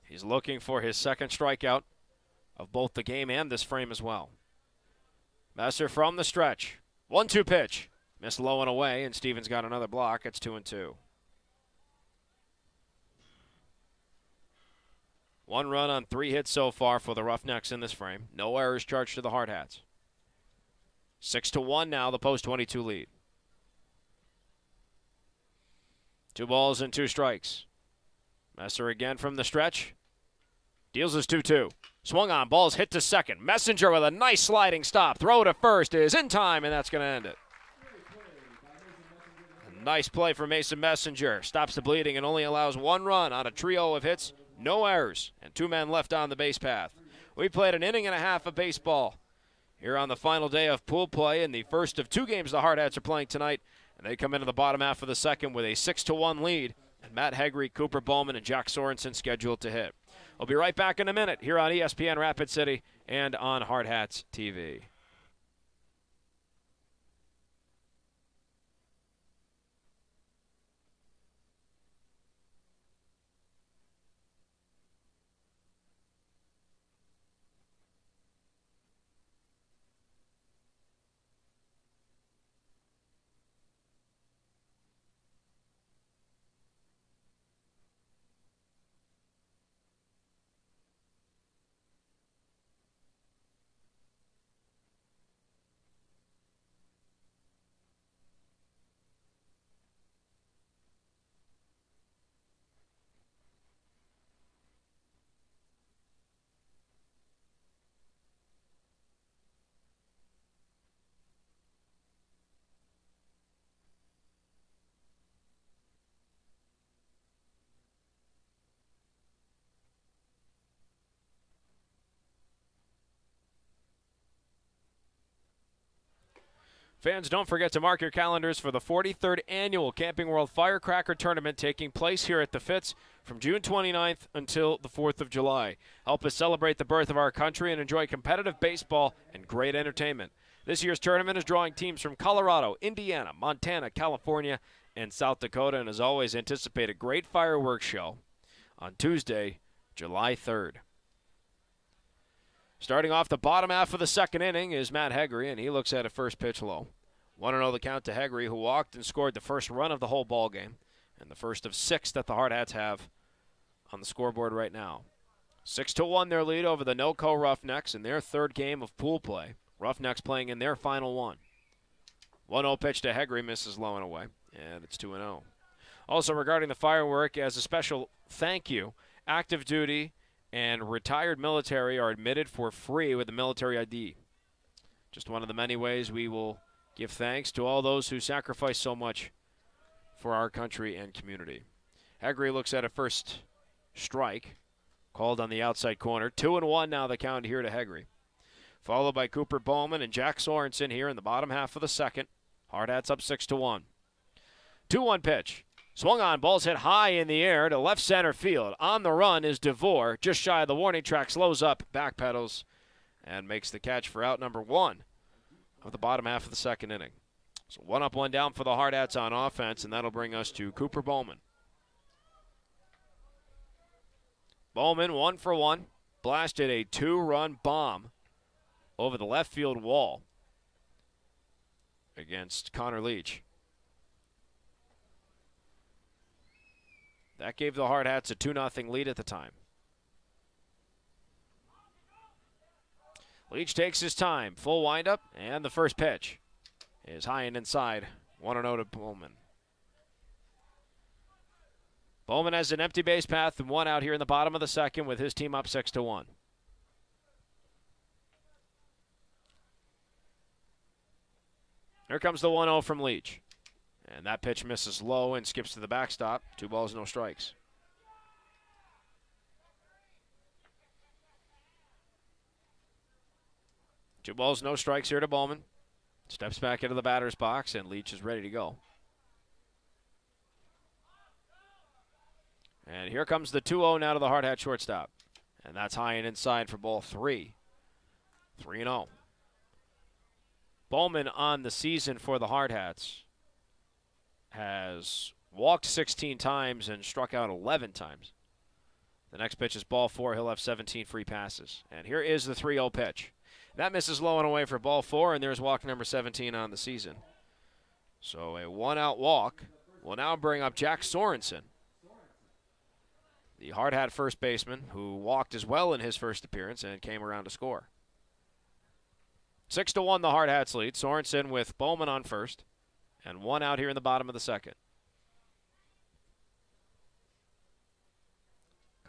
He's looking for his second strikeout of both the game and this frame as well. Messer from the stretch. 1-2 pitch. Missed low and away, and Stevens got another block. It's 2-2. 1 run on 3 hits so far for the Roughnecks in this frame. No errors charged to the Hardhats. 6-1 now, the post-22 lead. 2 balls and 2 strikes. Messer again from the stretch. Deals his 2-2. Swung on, ball's hit to second. Messenger with a nice sliding stop. Throw to first is in time, and that's going to end it. A nice play for Mason Messenger. Stops the bleeding and only allows one run on a trio of hits. No errors, and 2 men left on the base path. We played an inning and a half of baseball here on the final day of pool play in the first of 2 games the Hardhats are playing tonight, and they come into the bottom half of the second with a 6-1 lead, and Matt Hegre, Cooper Bowman, and Jack Sorensen scheduled to hit. We'll be right back in a minute here on ESPN Rapid City and on Hardhats-TV. Fans, don't forget to mark your calendars for the 43rd Annual Camping World Firecracker Tournament taking place here at the Fitz from June 29th until the 4th of July. Help us celebrate the birth of our country and enjoy competitive baseball and great entertainment. This year's tournament is drawing teams from Colorado, Indiana, Montana, California, and South Dakota, and as always, anticipate a great fireworks show on Tuesday, July 3rd. Starting off the bottom half of the second inning is Matt Hegre, and he looks at a first pitch low. 1-0 the count to Hegre, who walked and scored the first run of the whole ball game, and the first of 6 that the Hardhats have on the scoreboard right now. 6-1 their lead over the NoCo Roughnecks in their 3rd game of pool play. Roughnecks playing in their final one. 1-0 pitch to Hegre, misses low and away, and it's 2-0. Also regarding the firework, as a special thank you, active duty and retired military are admitted for free with a military ID. Just one of the many ways we will give thanks to all those who sacrifice so much for our country and community. Hegre looks at a first strike, called on the outside corner. 2-1 now the count here to Hegre. Followed by Cooper Bowman and Jack Sorensen here in the bottom half of the second. Hardhats up 6-1. 2-1 pitch. Swung on, ball's hit high in the air to left center field. On the run is DeVore, just shy of the warning track, slows up, backpedals, and makes the catch for out number 1 of the bottom half of the second inning. So 1 up, 1 down for the Hardhats on offense, and that'll bring us to Cooper Bowman. Bowman, 1 for 1, blasted a 2-run bomb over the left field wall against Connor Leach. That gave the Hardhats a 2-0 lead at the time. Leach takes his time. Full windup, and the first pitch is high and inside. 1-0 to Bowman. Bowman has an empty base path and 1 out here in the bottom of the second with his team up 6-1. Here comes the 1-0 from Leach. And that pitch misses low and skips to the backstop. 2 balls, no strikes. Two balls, no strikes here to Bowman. Steps back into the batter's box, and Leach is ready to go. And here comes the 2-0 now to the Hardhat shortstop. And that's high and inside for ball 3. 3-0. Bowman on the season for the Hardhats has walked 16 times and struck out 11 times. The next pitch is ball 4. He'll have 17 free passes. And here is the 3-0 pitch. That misses low and away for ball 4, and there's walk number 17 on the season. So a 1-out walk will now bring up Jack Sorensen, the Hardhat first baseman, who walked as well in his first appearance and came around to score. 6-1 the Hardhats lead. Sorensen with Bowman on first, and 1 out here in the bottom of the second.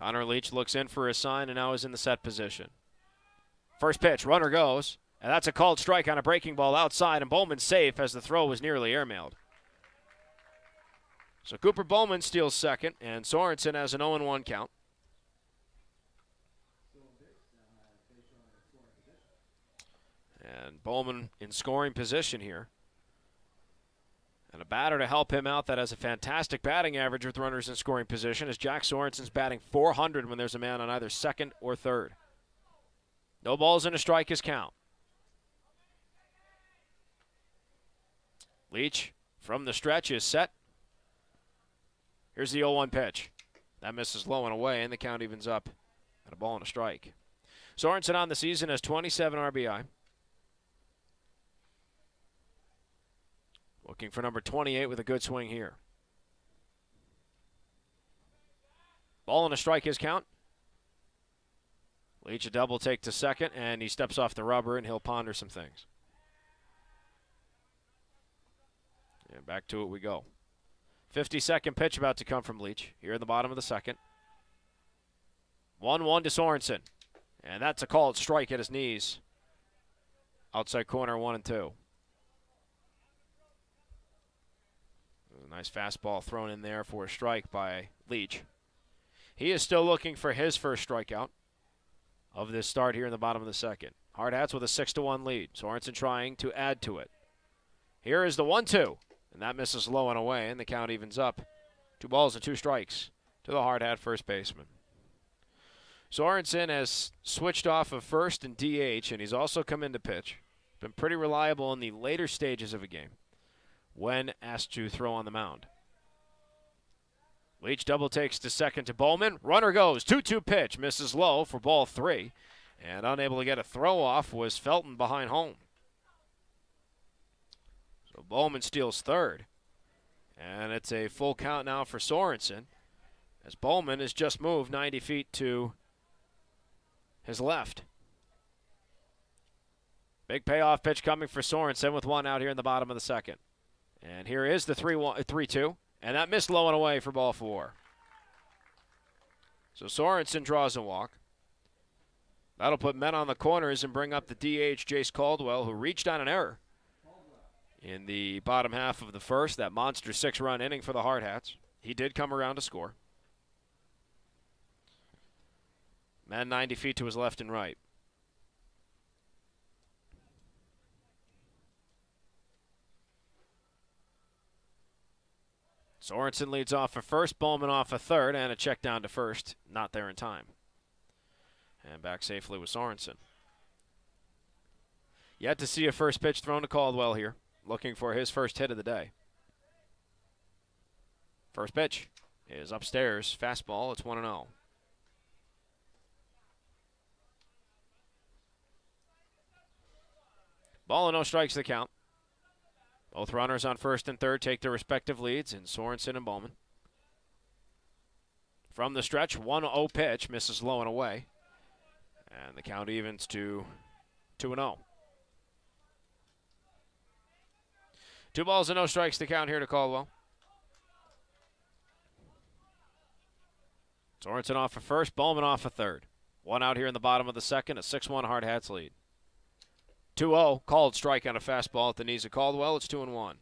Connor Leach looks in for a sign and now is in the set position. First pitch, runner goes, and that's a called strike on a breaking ball outside, and Bowman's safe as the throw was nearly airmailed. So Cooper Bowman steals second, and Sorensen has an 0-1 count. And Bowman in scoring position here. And a batter to help him out that has a fantastic batting average with runners in scoring position as Jack Sorensen's batting .400 when there's a man on either second or third. No balls and a strike is count. Leach from the stretch is set. Here's the 0-1 pitch. That misses low and away, and the count evens up at a ball and a strike. Sorensen on the season has 27 RBI. Looking for number 28 with a good swing here. Ball and a strike is count. Leach a double take to second, and he steps off the rubber, and he'll ponder some things. And back to it we go. 52nd pitch about to come from Leach here in the bottom of the second. 1-1 to Sorensen. And that's a called strike at his knees. Outside corner 1 and 2. A nice fastball thrown in there for a strike by Leach. He is still looking for his first strikeout of this start here in the bottom of the second. Hardhats with a 6-1 lead. Sorensen trying to add to it. Here is the 1-2. And that misses low and away, and the count evens up. 2 balls and 2 strikes to the hard hat first baseman. Sorensen has switched off of first and DH, and he's also come in to pitch. Been pretty reliable in the later stages of a game when asked to throw on the mound. Leach double takes to second to Bowman. Runner goes, 2-2 pitch, misses low for ball 3. And unable to get a throw off was Felton behind home. So Bowman steals third. And it's a full count now for Sorensen, as Bowman has just moved 90 feet to his left. Big payoff pitch coming for Sorensen with 1 out here in the bottom of the second. And here is the 3-2. And that missed low and away for ball 4. So Sorensen draws a walk. That'll put men on the corners and bring up the DH, Jace Caldwell, who reached on an error in the bottom half of the first, that monster 6-run inning for the Hardhats. He did come around to score. Man 90 feet to his left and right. Sorensen leads off for first, Bowman off a third, and a check down to first. Not there in time. And back safely with Sorensen. Yet to see a first pitch thrown to Caldwell here. Looking for his first hit of the day. First pitch is upstairs. Fastball, it's 1-0. Ball and no strikes the count. Both runners on first and third take their respective leads in Sorensen and Bowman. From the stretch, 1-0 pitch, misses low and away. And the count evens to 2-0. 2 balls and no strikes to count here to Caldwell. Sorensen off for first, Bowman off for third. 1 out here in the bottom of the second, a 6-1 Hardhats lead. 2-0, called strike on a fastball at the knees of Caldwell. It's 2-1.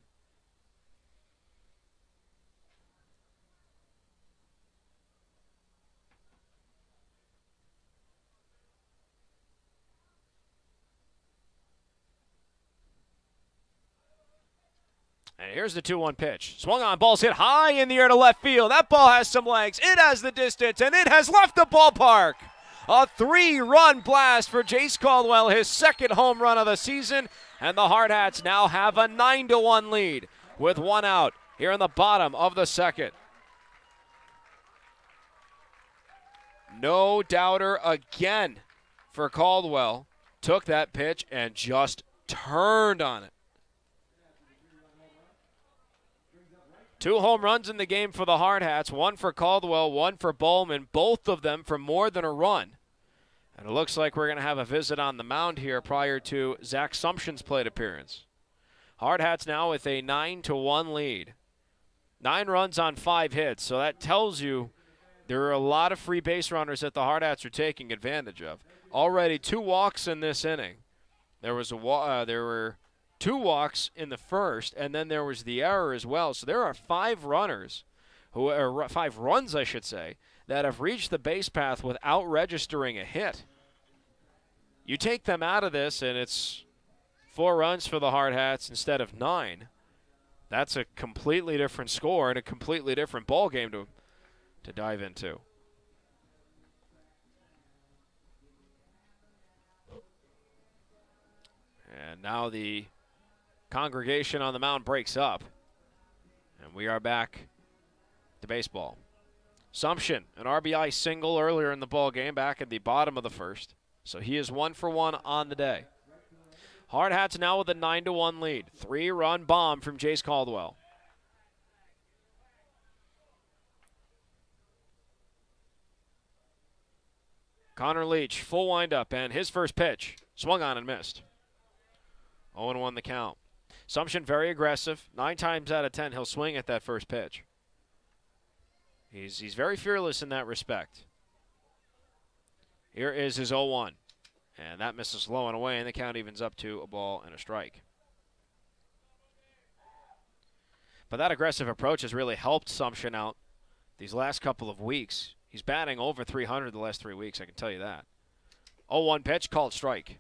And here's the 2-1 pitch. Swung on, ball's hit high in the air to left field. That ball has some legs. It has the distance, and it has left the ballpark. A 3-run blast for Jace Caldwell, his second home run of the season. And the Hardhats now have a 9-1 lead with 1 out here in the bottom of the second. No doubter again for Caldwell. Took that pitch and just turned on it. 2 home runs in the game for the Hardhats, 1 for Caldwell, 1 for Bowman, both of them for more than a run. And it looks like we're going to have a visit on the mound here prior to Zach Sumption's plate appearance. Hardhats now with a 9-1 lead. 9 runs on 5 hits, so that tells you there are a lot of free base runners that the Hardhats are taking advantage of. Already 2 walks in this inning. There were 2 walks in the first, and then there was the error as well. So there are 5 runners, or 5 runs, I should say, that have reached the base path without registering a hit. You take them out of this, and it's 4 runs for the Hardhats instead of 9. That's a completely different score and a completely different ball game to dive into. And now the congregation on the mound breaks up, and we are back to baseball. Sumption, an RBI single earlier in the ball game, back at the bottom of the first. So he is 1 for 1 on the day. Hardhats now with a 9-1 lead. 3-run bomb from Jace Caldwell. Connor Leach, full windup, and his first pitch swung on and missed. 0-1 the count. Sumption very aggressive. 9 times out of 10 he'll swing at that first pitch. He's very fearless in that respect. Here is his 0-1. And that misses low and away, and the count evens up to a ball and a strike. But that aggressive approach has really helped Sumption out these last couple of weeks. He's batting over 300 the last 3 weeks, I can tell you that. 0-1 pitch, called strike.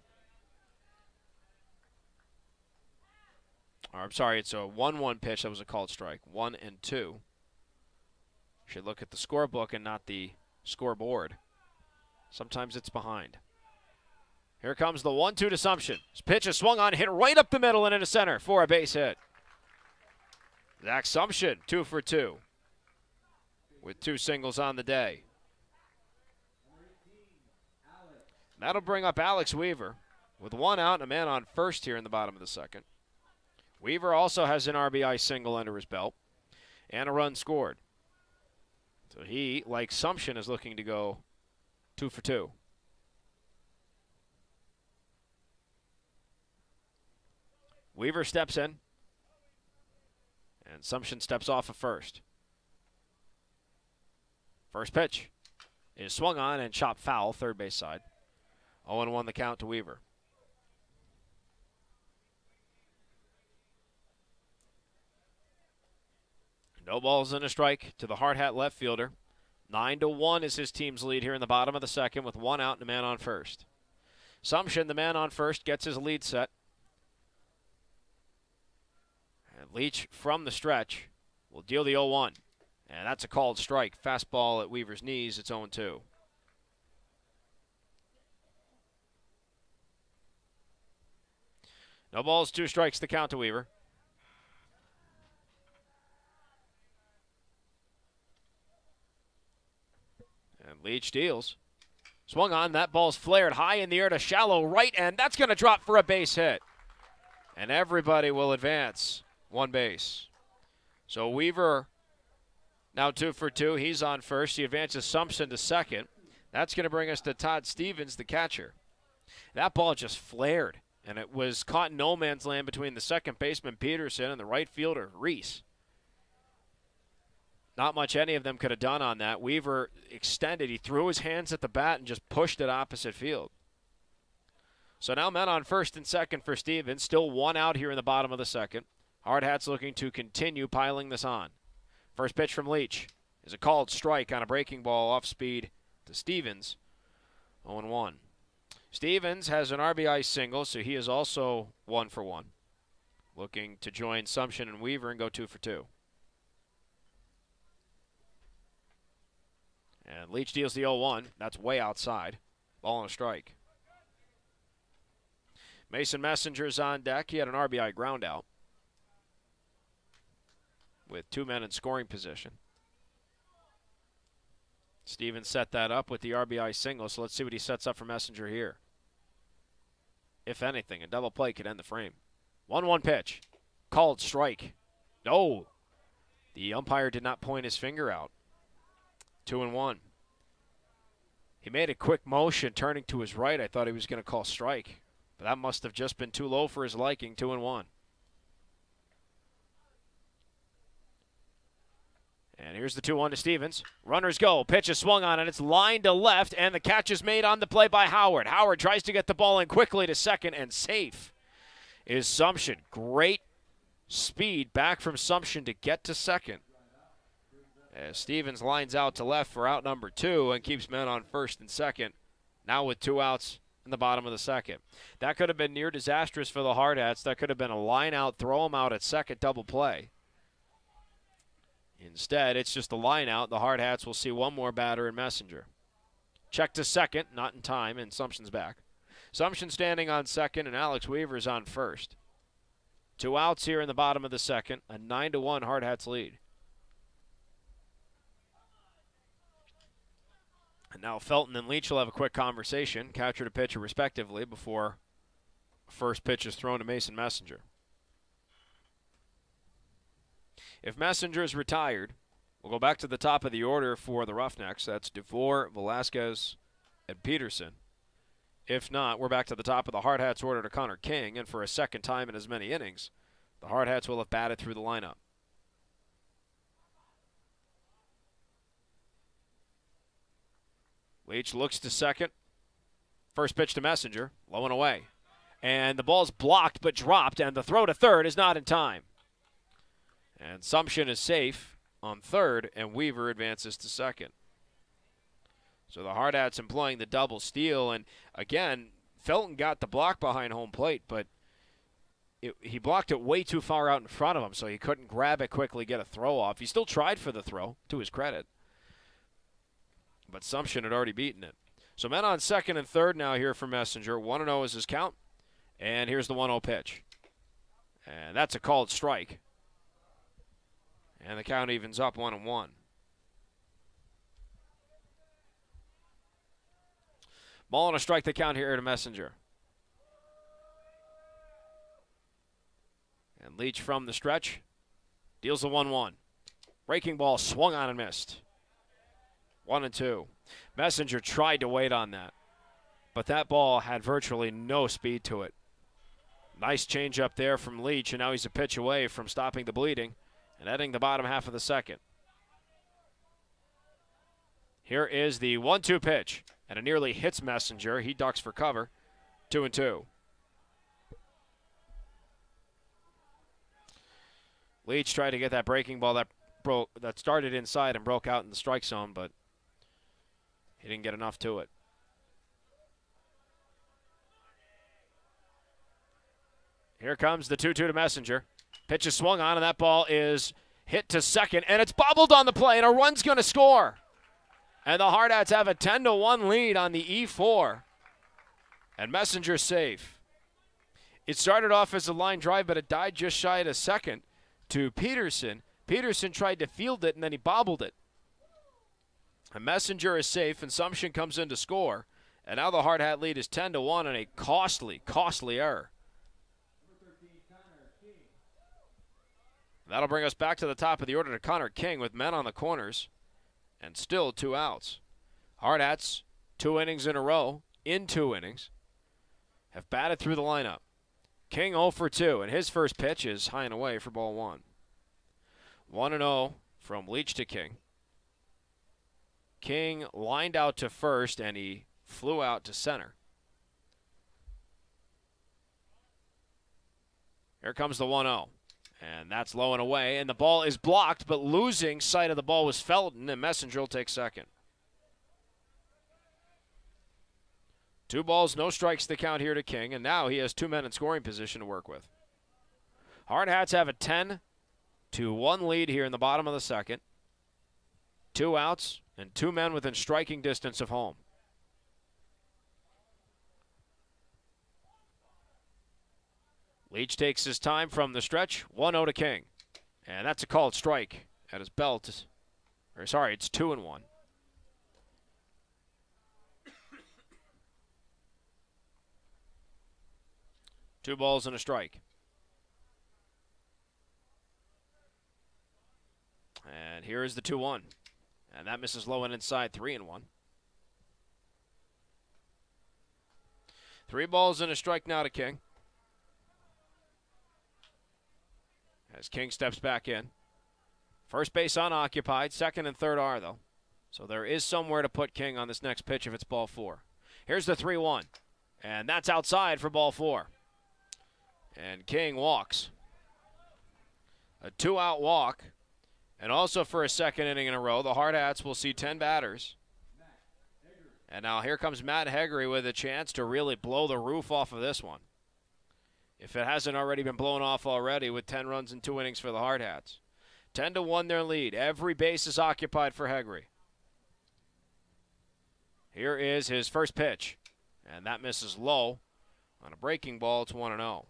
Or, I'm sorry, it's a 1-1 pitch that was a called strike. 1 and 2. Should look at the scorebook and not the scoreboard. Sometimes it's behind. Here comes the 1-2 to Sumption. His pitch is swung on, hit right up the middle and into center for a base hit. Zach Sumption, 2 for 2. With 2 singles on the day. That'll bring up Alex Weaver with 1 out and a man on first here in the bottom of the second. Weaver also has an RBI single under his belt and a run scored. So he, like Sumption, is looking to go 2 for 2. Weaver steps in, and Sumption steps off at first. First pitch is swung on and chopped foul, third base side. 0-1 the count to Weaver. No balls and a strike to the Hardhat left fielder. 9-1 is his team's lead here in the bottom of the second with 1 out and a man on first. Sumption, the man on first, gets his lead set. And Leach from the stretch will deal the 0-1. And that's a called strike. Fastball at Weaver's knees. It's 0-2. No balls, 2 strikes, the count to Weaver. And Leach deals. Swung on. That ball's flared high in the air to shallow right, and that's going to drop for a base hit. And everybody will advance 1 base. So Weaver now 2 for 2. He's on first. He advances Sumption to second. That's going to bring us to Todd Stevens, the catcher. That ball just flared, and it was caught in no man's land between the second baseman, Peterson, and the right fielder, Reese. Not much any of them could have done on that. Weaver extended. He threw his hands at the bat and just pushed it opposite field. So now men on first and second for Stevens. Still 1 out here in the bottom of the second. Hardhats looking to continue piling this on. First pitch from Leach is a called strike on a breaking ball off speed to Stevens. 0-1. Stevens has an RBI single, so he is also 1 for 1. Looking to join Sumption and Weaver and go 2 for 2. And Leach deals the 0-1. That's way outside. Ball and a strike. Mason Messenger's on deck. He had an RBI ground out with 2 men in scoring position. Stevens set that up with the RBI single, so let's see what he sets up for Messenger here. If anything, a double play could end the frame. 1-1 pitch. Called strike. No. The umpire did not point his finger out. 2-1. He made a quick motion turning to his right. I thought he was going to call strike, but that must have just been too low for his liking. 2-1. And here's the 2-1 to Stevens. Runners go. Pitch is swung on, and it's lined to left, and the catch is made on the play by Howard. Howard tries to get the ball in quickly to second, and safe is Sumption. Great speed back from Sumption to get to second. As Stevens lines out to left for out number 2 and keeps men on first and second, now with 2 outs in the bottom of the second. That could have been near disastrous for the Hardhats. That could have been a line out, throw them out at second, double play. Instead, it's just a line out. The Hardhats will see one more batter in Messenger. Check to second, not in time, and Sumption's back. Sumption standing on second, and Alex Weaver's on first. 2 outs here in the bottom of the second, a 9-1 Hardhats lead. And now Felton and Leach will have a quick conversation, catcher to pitcher respectively, before first pitch is thrown to Mason Messenger. If Messenger is retired, we'll go back to the top of the order for the Roughnecks. That's DeVore, Velasquez, and Peterson. If not, we're back to the top of the Hardhats order to Connor King, and for a second time in as many innings, the Hardhats will have batted through the lineup. Leach looks to second. First pitch to Messenger, low and away. And the ball's blocked but dropped, and the throw to third is not in time. And Sumption is safe on third, and Weaver advances to second. So the Hardhats employing the double steal, and again, Felton got the block behind home plate, but he blocked it way too far out in front of him, so he couldn't grab it quickly, get a throw off. He still tried for the throw, to his credit, but Sumption had already beaten it. So men on second and third now here for Messenger. 1-0 is his count, and here's the 1-0 pitch. And that's a called strike. And the count evens up 1-1. Ball and a strike, the count here to Messenger. And Leach from the stretch deals the 1-1. Breaking ball swung on and missed. 1-2. Messenger tried to wait on that, but that ball had virtually no speed to it. Nice change up there from Leach, and now he's a pitch away from stopping the bleeding and ending the bottom half of the second. Here is the 1-2 pitch, and it nearly hits Messenger. He ducks for cover. 2-2. Leach tried to get that breaking ball that started inside and broke out in the strike zone, but he didn't get enough to it. Here comes the 2-2 to Messenger. Pitch is swung on, and that ball is hit to second, and it's bobbled on the play, and a run's going to score. And the Hardhats have a 10-1 lead on the E4, and Messenger's safe. It started off as a line drive, but it died just shy of a second to Peterson. Peterson tried to field it, and then he bobbled it. A Messenger is safe, and Sumption comes in to score, and now the Hardhat lead is 10-1 on a costly error. That'll bring us back to the top of the order to Connor King with men on the corners and still 2 outs. Hardhats, 2 innings in a row, in 2 innings, have batted through the lineup. King 0 for 2, and his first pitch is high and away for ball 1. 1-0 from Leach to King. King lined out to first, and he flew out to center. Here comes the 1-0. And that's low and away, and the ball is blocked, but losing sight of the ball was Felton, and Messenger will take second. 2 balls, no strikes to count here to King, and now he has 2 men in scoring position to work with. Hardhats have a 10-1 lead here in the bottom of the second. 2 outs and 2 men within striking distance of home. Leach takes his time from the stretch. 1-0 to King. And that's a called strike at his belt. Or sorry, it's 2-1. Two balls and a strike. And here is the 2-1. And that misses low and inside, 3-1. 3 balls and a strike now to King. As King steps back in. First base unoccupied. Second and third are, though. So there is somewhere to put King on this next pitch if it's ball 4. Here's the 3-1. And that's outside for ball 4. And King walks. A 2-out walk. And also for a second inning in a row, the Hardhats will see 10 batters. And now here comes Matt Heggery with a chance to really blow the roof off of this one, if it hasn't already been blown off already, with 10 runs in 2 innings for the Hardhats. 10-1 their lead. Every base is occupied for Heggery. Here is his first pitch, and that misses low. On a breaking ball, it's 1-0.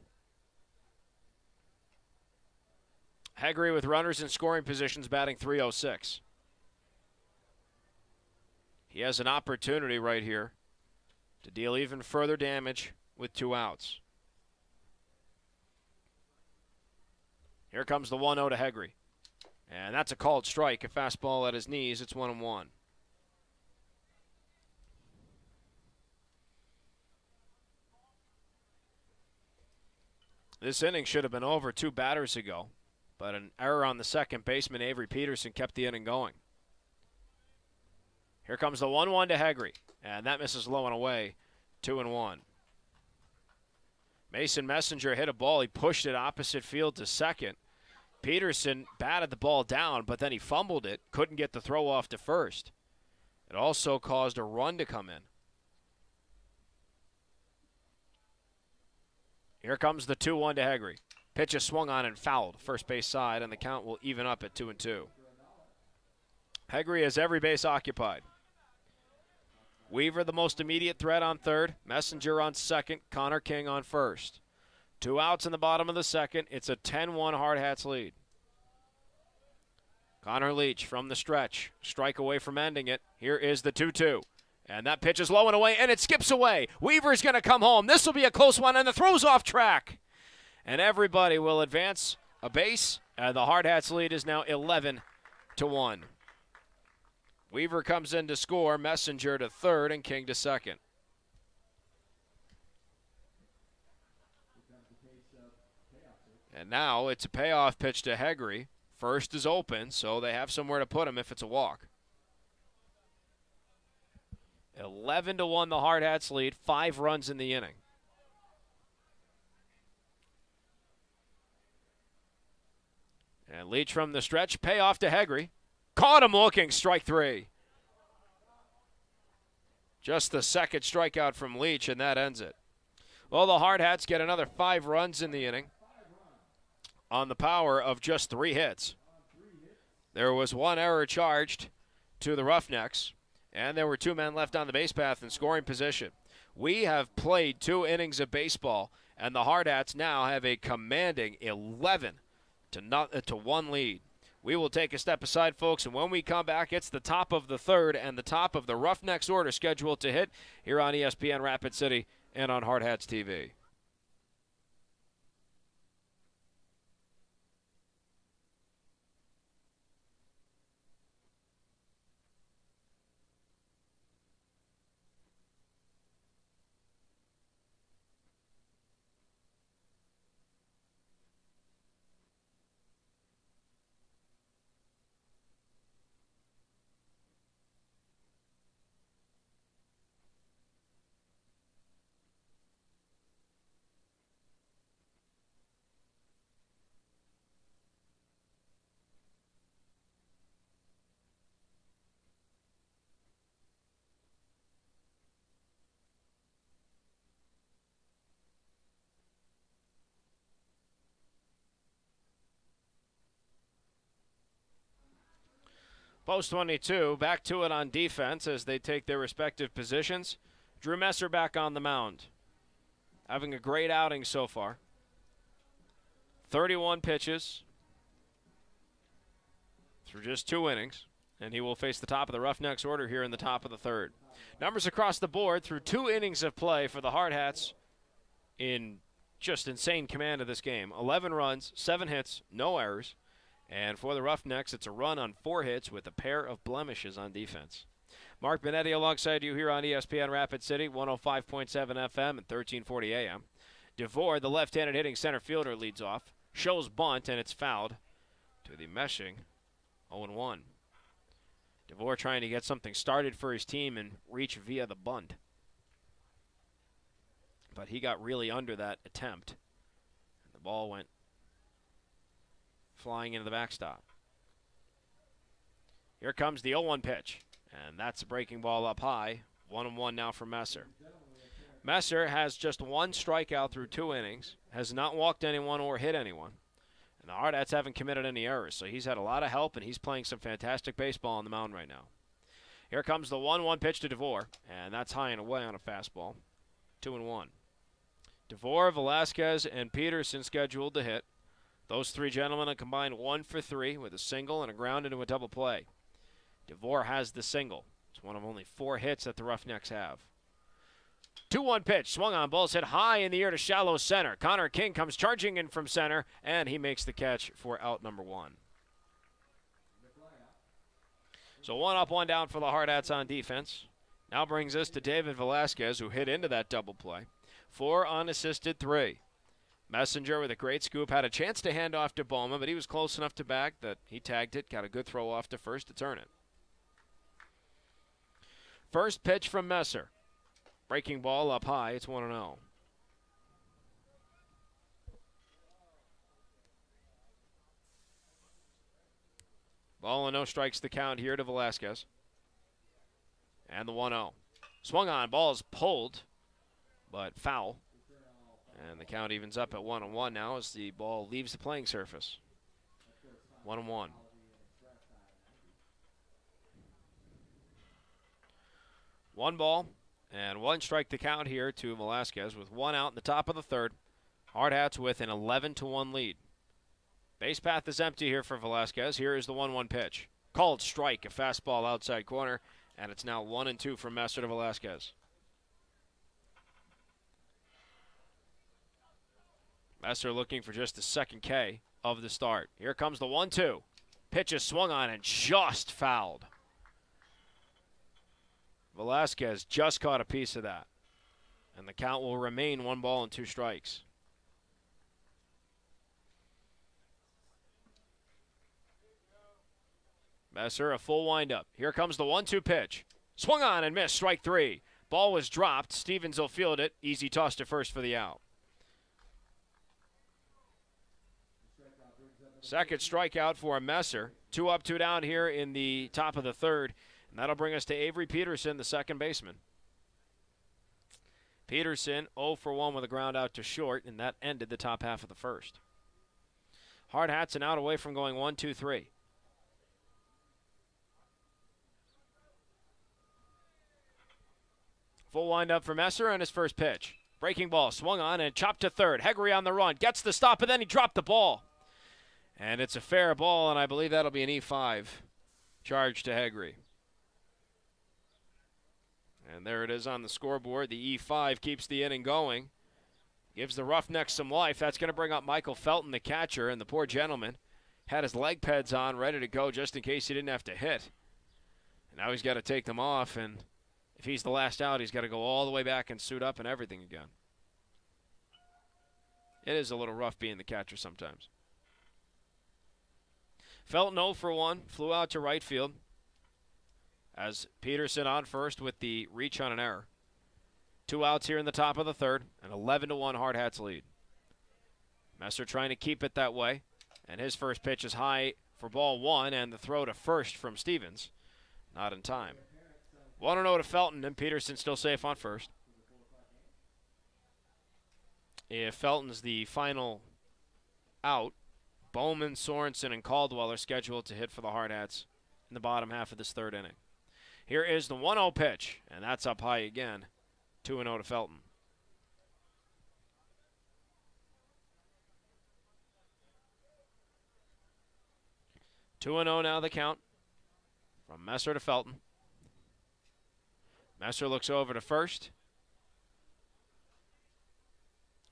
Heggery with runners in scoring positions, batting .306. He has an opportunity right here to deal even further damage with 2 outs. Here comes the 1-0 to Heggery. And that's a called strike, a fastball at his knees. It's 1-1. This inning should have been over 2 batters ago, but an error on the second baseman, Avery Peterson, kept the inning going. Here comes the 1-1 to Heggery, and that misses low and away, 2-1. Mason Messenger hit a ball. He pushed it opposite field to second. Peterson batted the ball down, but then he fumbled it, couldn't get the throw off to first. It also caused a run to come in. Here comes the 2-1 to Heggery. Pitch is swung on and fouled, first base side, and the count will even up at 2-2. Heggery has every base occupied. Weaver the most immediate threat on third. Messenger on second. Connor King on first. 2 outs in the bottom of the second. It's a 10-1 Hardhats lead. Connor Leach from the stretch. Strike away from ending it. Here is the 2-2. And that pitch is low and away, and it skips away. Weaver's going to come home. This will be a close one, and the throw's off track. And everybody will advance a base, and the Hardhats lead is now 11-1. Weaver comes in to score, Messenger to third, and King to second. And now it's a payoff pitch to Heggery. First is open, so they have somewhere to put him if it's a walk. 11-1 the Hardhats lead, 5 runs in the inning. And Leach from the stretch, payoff to Heggery. Caught him looking, strike 3. Just the second strikeout from Leach, and that ends it. Well, the Hardhats get another 5 runs in the inning on the power of just 3 hits. There was 1 error charged to the Roughnecks, and there were 2 men left on the base path in scoring position. We have played 2 innings of baseball, and the Hardhats now have a commanding 11-1 lead. We will take a step aside, folks, and when we come back, it's the top of the third and the top of the Roughnecks order scheduled to hit here on ESPN Rapid City and on Hardhats-TV. Post 22, back to it on defense as they take their respective positions. Drew Messer back on the mound. Having a great outing so far. 31 pitches through just 2 innings, and he will face the top of the Roughnecks order here in the top of the third. Numbers across the board through 2 innings of play for the Hardhats in just insane command of this game. 11 runs, 7 hits, no errors. And for the Roughnecks, it's a run on 4 hits with a pair of blemishes on defense. Mark Benetti alongside you here on ESPN Rapid City, 105.7 FM and 1340 AM. DeVore, the left-handed hitting center fielder, leads off. Shows bunt, and it's fouled to the meshing 0-1. DeVore trying to get something started for his team and reach via the bunt. But he got really under that attempt. The ball went flying into the backstop. Here comes the 0-1 pitch. And that's a breaking ball up high. 1-1 now for Messer. Messer has just one strikeout through 2 innings, has not walked anyone or hit anyone. And the Hardhats haven't committed any errors, so he's had a lot of help, and he's playing some fantastic baseball on the mound right now. Here comes the 1-1 pitch to DeVore, and that's high and away on a fastball. 2-1. DeVore, Velasquez, and Peterson scheduled to hit. Those 3 gentlemen have combined 1 for 3 with a single and a ground into a double play. DeVore has the single. It's one of only 4 hits that the Roughnecks have. 2-1 pitch, swung on, ball's hit high in the air to shallow center. Connor King comes charging in from center, and he makes the catch for out number 1. So 1 up, 1 down for the Hardhats on defense. Now brings us to David Velasquez, who hit into that double play. 4 unassisted, 3. Messenger with a great scoop, had a chance to hand off to Bowman, but he was close enough to back that he tagged it, got a good throw off to first to turn it. First pitch from Messer. Breaking ball up high, it's 1-0. Ball and no strikes the count here to Velasquez. And the 1-0. Swung on, ball is pulled, but foul. And the count evens up at 1-1 now as the ball leaves the playing surface. 1-1. 1 ball and 1 strike to count here to Velasquez with 1 out in the top of the 3rd. Hardhats with an 11-1 lead. Base path is empty here for Velasquez. Here is the 1-1 pitch. Called strike, a fastball outside corner, and it's now 1-2 from Messer to Velasquez. Messer looking for just the 2nd K of the start. Here comes the 1-2. Pitch is swung on and just fouled. Velasquez just caught a piece of that. And the count will remain 1 ball and 2 strikes. Messer, a full windup. Here comes the 1-2 pitch. Swung on and missed, strike 3. Ball was dropped. Stevens will field it. Easy toss to first for the out. Second strikeout for Messer. 2 up, 2 down here in the top of the 3rd. And that'll bring us to Avery Peterson, the second baseman. Peterson 0 for 1 with a ground out to short, and that ended the top half of the 1st. Hardhats an out away from going 1-2-3. Full windup for Messer on his first pitch. Breaking ball swung on and chopped to 3rd. Heggery on the run, gets the stop, and then he dropped the ball. And it's a fair ball, and I believe that'll be an E5 charge to Heggery. And there it is on the scoreboard. The E5 keeps the inning going. Gives the Roughnecks some life. That's going to bring up Michael Felton, the catcher, and the poor gentleman had his leg pads on, ready to go just in case he didn't have to hit. And now he's got to take them off, and if he's the last out, he's got to go all the way back and suit up and everything again. It is a little rough being the catcher sometimes. Felton 0 for 1, flew out to right field. As Peterson on first with the reach on an error. 2 outs here in the top of the 3rd, an 11-1 Hardhats lead. Messer trying to keep it that way, and his first pitch is high for ball 1, and the throw to first from Stevens. Not in time. 1-0 to Felton, and Peterson still safe on first. If Felton's the final out, Bowman, Sorensen, and Caldwell are scheduled to hit for the Hardhats in the bottom half of this 3rd inning. Here is the 1-0 pitch, and that's up high again. 2-0 to Felton. Two 2-0 now the count from Messer to Felton. Messer looks over to first.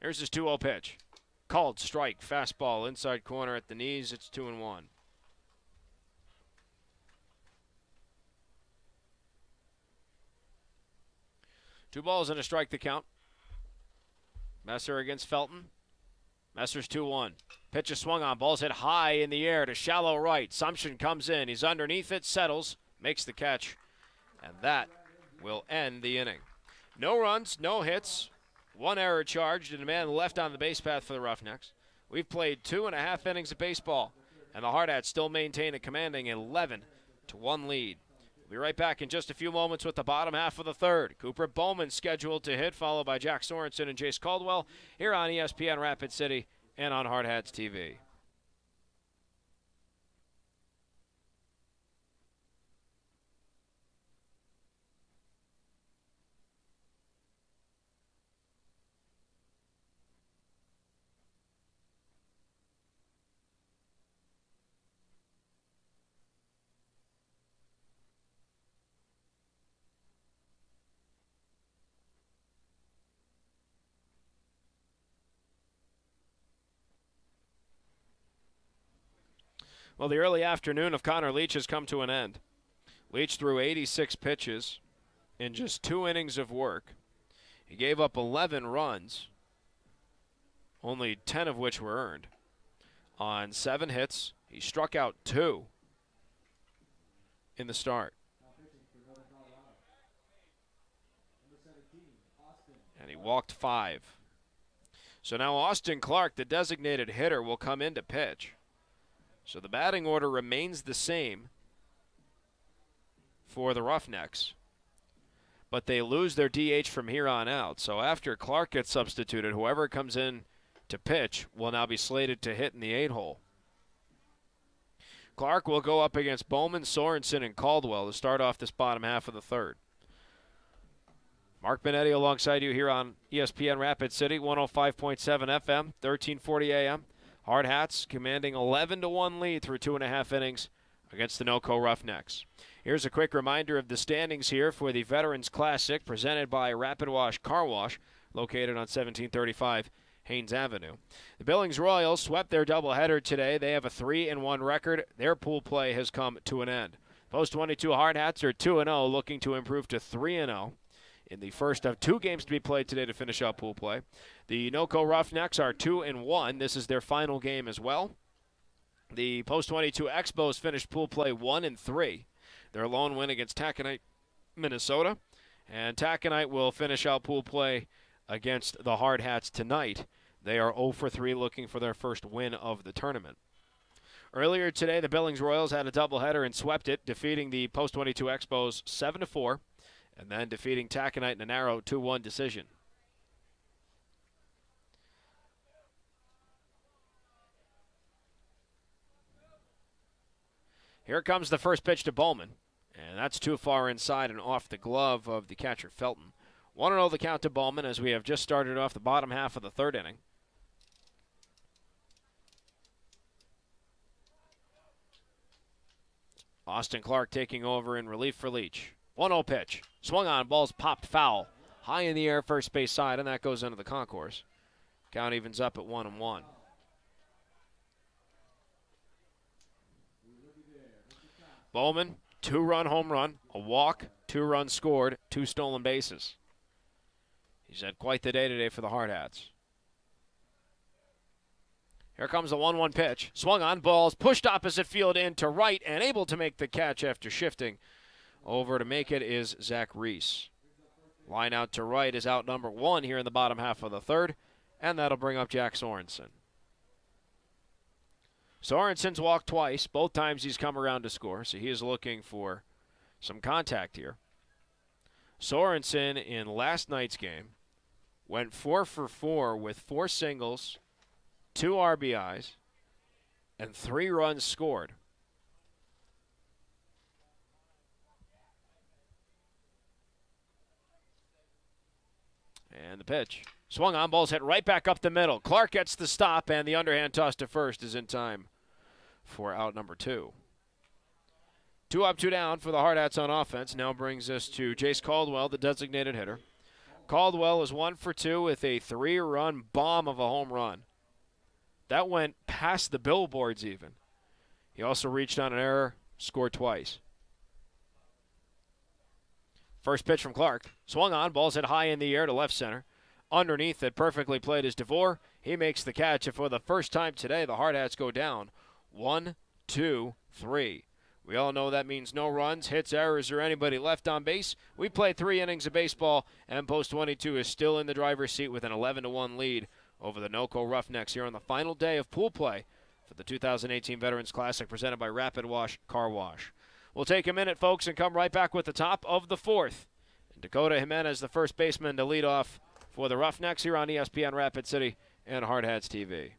Here's his 2-0 pitch. Called strike, fastball, inside corner at the knees. It's 2-1. Two balls and a strike to count. Messer against Felton. Messers 2-1. Pitch is swung on. Ball's hit high in the air to shallow right. Sumption comes in. He's underneath it, settles, makes the catch, and that will end the inning. No runs, no hits, one error charged, and a man left on the base path for the Roughnecks. We've played 2.5 innings of baseball, and the Hardhats still maintain a commanding 11-1 lead. We'll be right back in just a few moments with the bottom half of the third. Cooper Bowman scheduled to hit, followed by Jack Sorensen and Jace Caldwell here on ESPN Rapid City and on Hardhats-TV. Well, the early afternoon of Connor Leach has come to an end. Leach threw 86 pitches in just 2 innings of work. He gave up 11 runs, only 10 of which were earned. On 7 hits, he struck out 2 in the start. And he walked 5. So now Austin Clark, the designated hitter, will come in to pitch. So the batting order remains the same for the Roughnecks, but they lose their DH from here on out. So after Clark gets substituted, whoever comes in to pitch will now be slated to hit in the 8-hole. Clark will go up against Bowman, Sorensen, and Caldwell to start off this bottom half of the third. Mark Benetti alongside you here on ESPN Rapid City, 105.7 FM, 1340 AM. Hardhats commanding 11-1 lead through 2.5 innings against the NoCo Roughnecks. Here's a quick reminder of the standings here for the Veterans Classic presented by Rapid Wash Car Wash, located on 1735 Haynes Avenue. The Billings Royals swept their doubleheader today. They have a 3-1 record. Their pool play has come to an end. Post 22 Hardhats are 2-0, looking to improve to 3-0. In the first of 2 games to be played today to finish up pool play. The NoCo Roughnecks are 2-1. This is their final game as well. The Post 22 Expos finished pool play 1-3. Their lone win against Taconite, Minnesota. And Taconite will finish out pool play against the Hardhats tonight. They are 0-3, looking for their first win of the tournament. Earlier today, the Billings Royals had a doubleheader and swept it, defeating the Post 22 Expos 7-4. And then defeating Taconite in a narrow 2-1 decision. Here comes the first pitch to Bowman. And that's too far inside and off the glove of the catcher, Felton. 1-0 the count to Bowman as we have just started off the bottom half of the third inning. Austin Clark taking over in relief for Leach. 1-0 pitch. Swung on, ball's popped foul. High in the air, first base side, and that goes into the concourse. Count evens up at 1-1. Bowman, 2-run home run, a walk, 2 runs scored, 2 stolen bases. He's had quite the day today for the Hardhats. Here comes the 1-1 pitch. Swung on, balls pushed opposite field into right, and able to make the catch after shifting. Over to make it is Zach Reese. Line out to right is out number 1 here in the bottom half of the third, and that'll bring up Jack Sorensen. Sorensen's walked twice. Both times he's come around to score, so he is looking for some contact here. Sorensen in last night's game went 4 for 4 with 4 singles, 2 RBIs, and 3 runs scored. And the pitch. Swung on, ball's hit right back up the middle. Clark gets the stop, and the underhand toss to first is in time for out number 2. 2 up, 2 down for the Hardhats on offense. Now brings us to Jace Caldwell, the designated hitter. Caldwell is 1 for 2 with a 3-run bomb of a home run. That went past the billboards even. He also reached on an error, scored twice. First pitch from Clark. Swung on, ball's hit high in the air to left center. Underneath it, perfectly played is DeVore. He makes the catch, and for the first time today, the Hardhats go down 1, 2, 3. We all know that means no runs, hits, errors, or anybody left on base. We played 3 innings of baseball, and Post 22 is still in the driver's seat with an 11-1 lead over the NOCO Roughnecks here on the final day of pool play for the 2018 Veterans Classic presented by Rapid Wash Car Wash. We'll take a minute, folks, and come right back with the top of the 4th. And Dakota Jimenez, the first baseman, to lead off for the Roughnecks here on ESPN Rapid City and Hardhats-TV.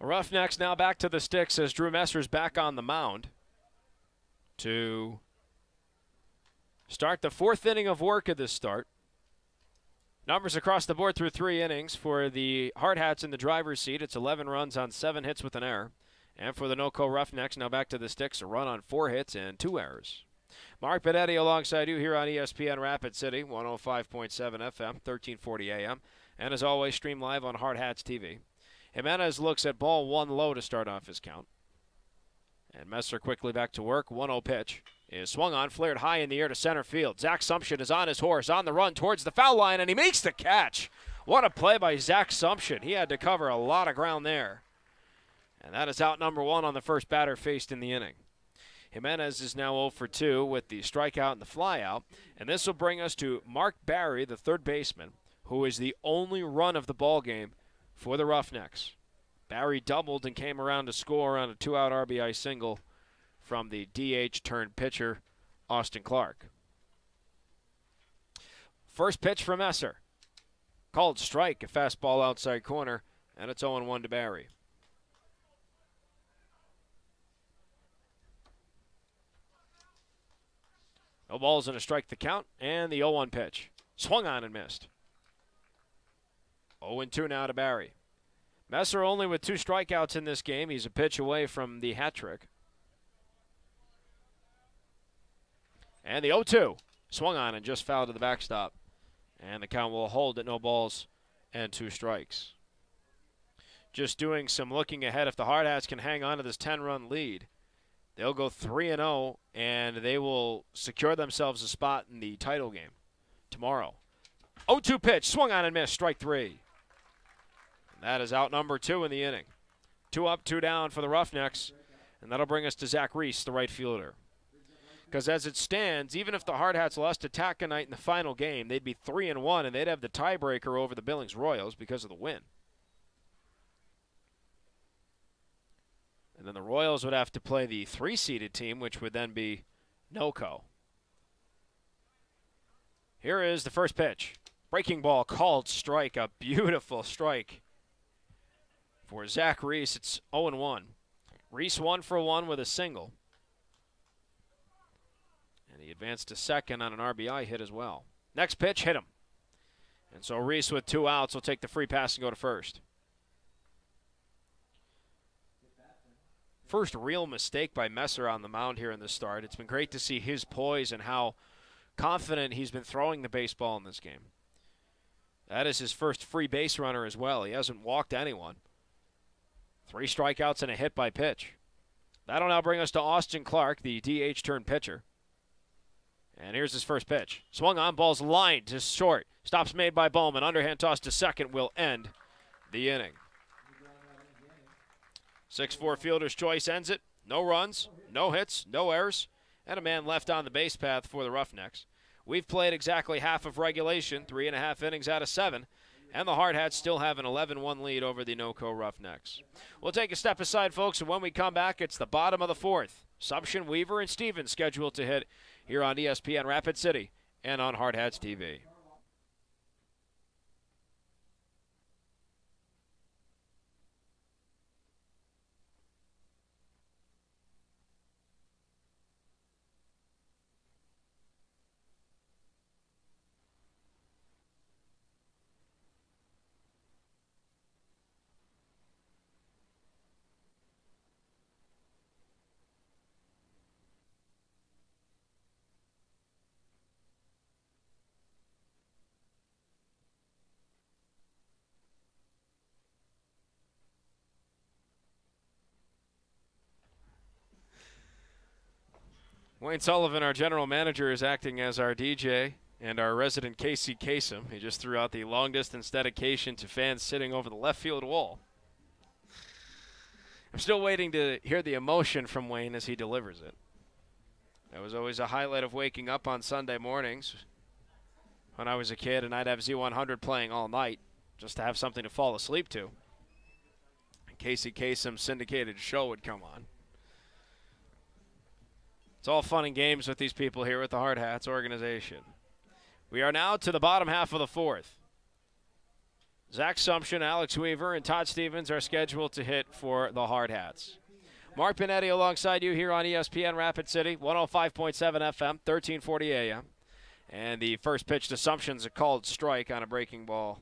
Roughnecks now back to the sticks as Drew Messer's back on the mound to start the 4th inning of work at this start. Numbers across the board through 3 innings. For the Hardhats in the driver's seat, it's 11 runs on 7 hits with an error. And for the NOCO Roughnecks, now back to the sticks, a run on 4 hits and 2 errors. Mark Benetti alongside you here on ESPN Rapid City, 105.7 FM, 1340 AM. And as always, stream live on Hardhats-TV. Jimenez looks at ball 1 low to start off his count. And Messer quickly back to work. 1-0 pitch is swung on, flared high in the air to center field. Zach Sumption is on his horse, on the run towards the foul line, and he makes the catch. What a play by Zach Sumption. He had to cover a lot of ground there. And that is out number 1 on the first batter faced in the inning. Jimenez is now 0 for 2 with the strikeout and the flyout. And this will bring us to Mark Barry, the third baseman, who is the only run of the ball game for the Roughnecks. Barry doubled and came around to score on a 2-out RBI single from the DH turned pitcher, Austin Clark. First pitch from Messer. Called strike, a fastball outside corner, and it's 0-1 to Barry. No balls and a strike to count, and the 0-1 pitch. Swung on and missed. 0-2 now to Barry. Messer only with 2 strikeouts in this game. He's a pitch away from the hat trick. And the 0-2. Swung on and just fouled to the backstop. And the count will hold at no balls and 2 strikes. Just doing some looking ahead. If the Hardhats can hang on to this 10-run lead, they'll go 3-0, and they will secure themselves a spot in the title game tomorrow. 0-2 pitch. Swung on and missed. Strike 3. That is out number 2 in the inning. 2 up, 2 down for the Roughnecks, and that'll bring us to Zach Reese, the right fielder. Because as it stands, even if the Hardhats lost to Taconite in the final game, they'd be 3-1, and they'd have the tiebreaker over the Billings Royals because of the win. And then the Royals would have to play the 3-seeded team, which would then be NOCO. Here is the first pitch. Breaking ball called strike, a beautiful strike. For Zach Reese, it's 0-1. Reese 1 for 1 with a single. And he advanced to second on an RBI hit as well. Next pitch, hit him. And so Reese with 2 outs will take the free pass and go to first. First real mistake by Messer on the mound here in the start. It's been great to see his poise and how confident he's been throwing the baseball in this game. That is his first free base runner as well. He hasn't walked anyone. 3 strikeouts and a hit by pitch. That'll now bring us to Austin Clark, the DH turned pitcher. And here's his first pitch. Swung on, ball's lined to short. Stops made by Bowman. Underhand toss to second will end the inning. 6-4 fielder's choice ends it. No runs, no hits, no errors, and a man left on the base path for the Roughnecks. We've played exactly half of regulation, 3.5 innings out of 7, And the Hardhats still have an 11-1 lead over the NoCo Roughnecks. We'll take a step aside, folks, and when we come back, it's the bottom of the fourth. Sumption, Weaver, and Stevens scheduled to hit here on ESPN Rapid City and on Hardhats-TV. Wayne Sullivan, our general manager, is acting as our DJ and our resident Casey Kasem. He just threw out the long-distance dedication to fans sitting over the left field wall. I'm still waiting to hear the emotion from Wayne as he delivers it. That was always a highlight of waking up on Sunday mornings when I was a kid, and I'd have Z100 playing all night just to have something to fall asleep to. And Casey Kasem's syndicated show would come on. It's all fun and games with these people here with the Hardhats organization. We are now to the bottom half of the fourth. Zach Sumption, Alex Weaver, and Todd Stevens are scheduled to hit for the Hardhats. Mark Panetti alongside you here on ESPN Rapid City, 105.7 FM, 1340 AM. And the first pitch to Sumption's a called strike on a breaking ball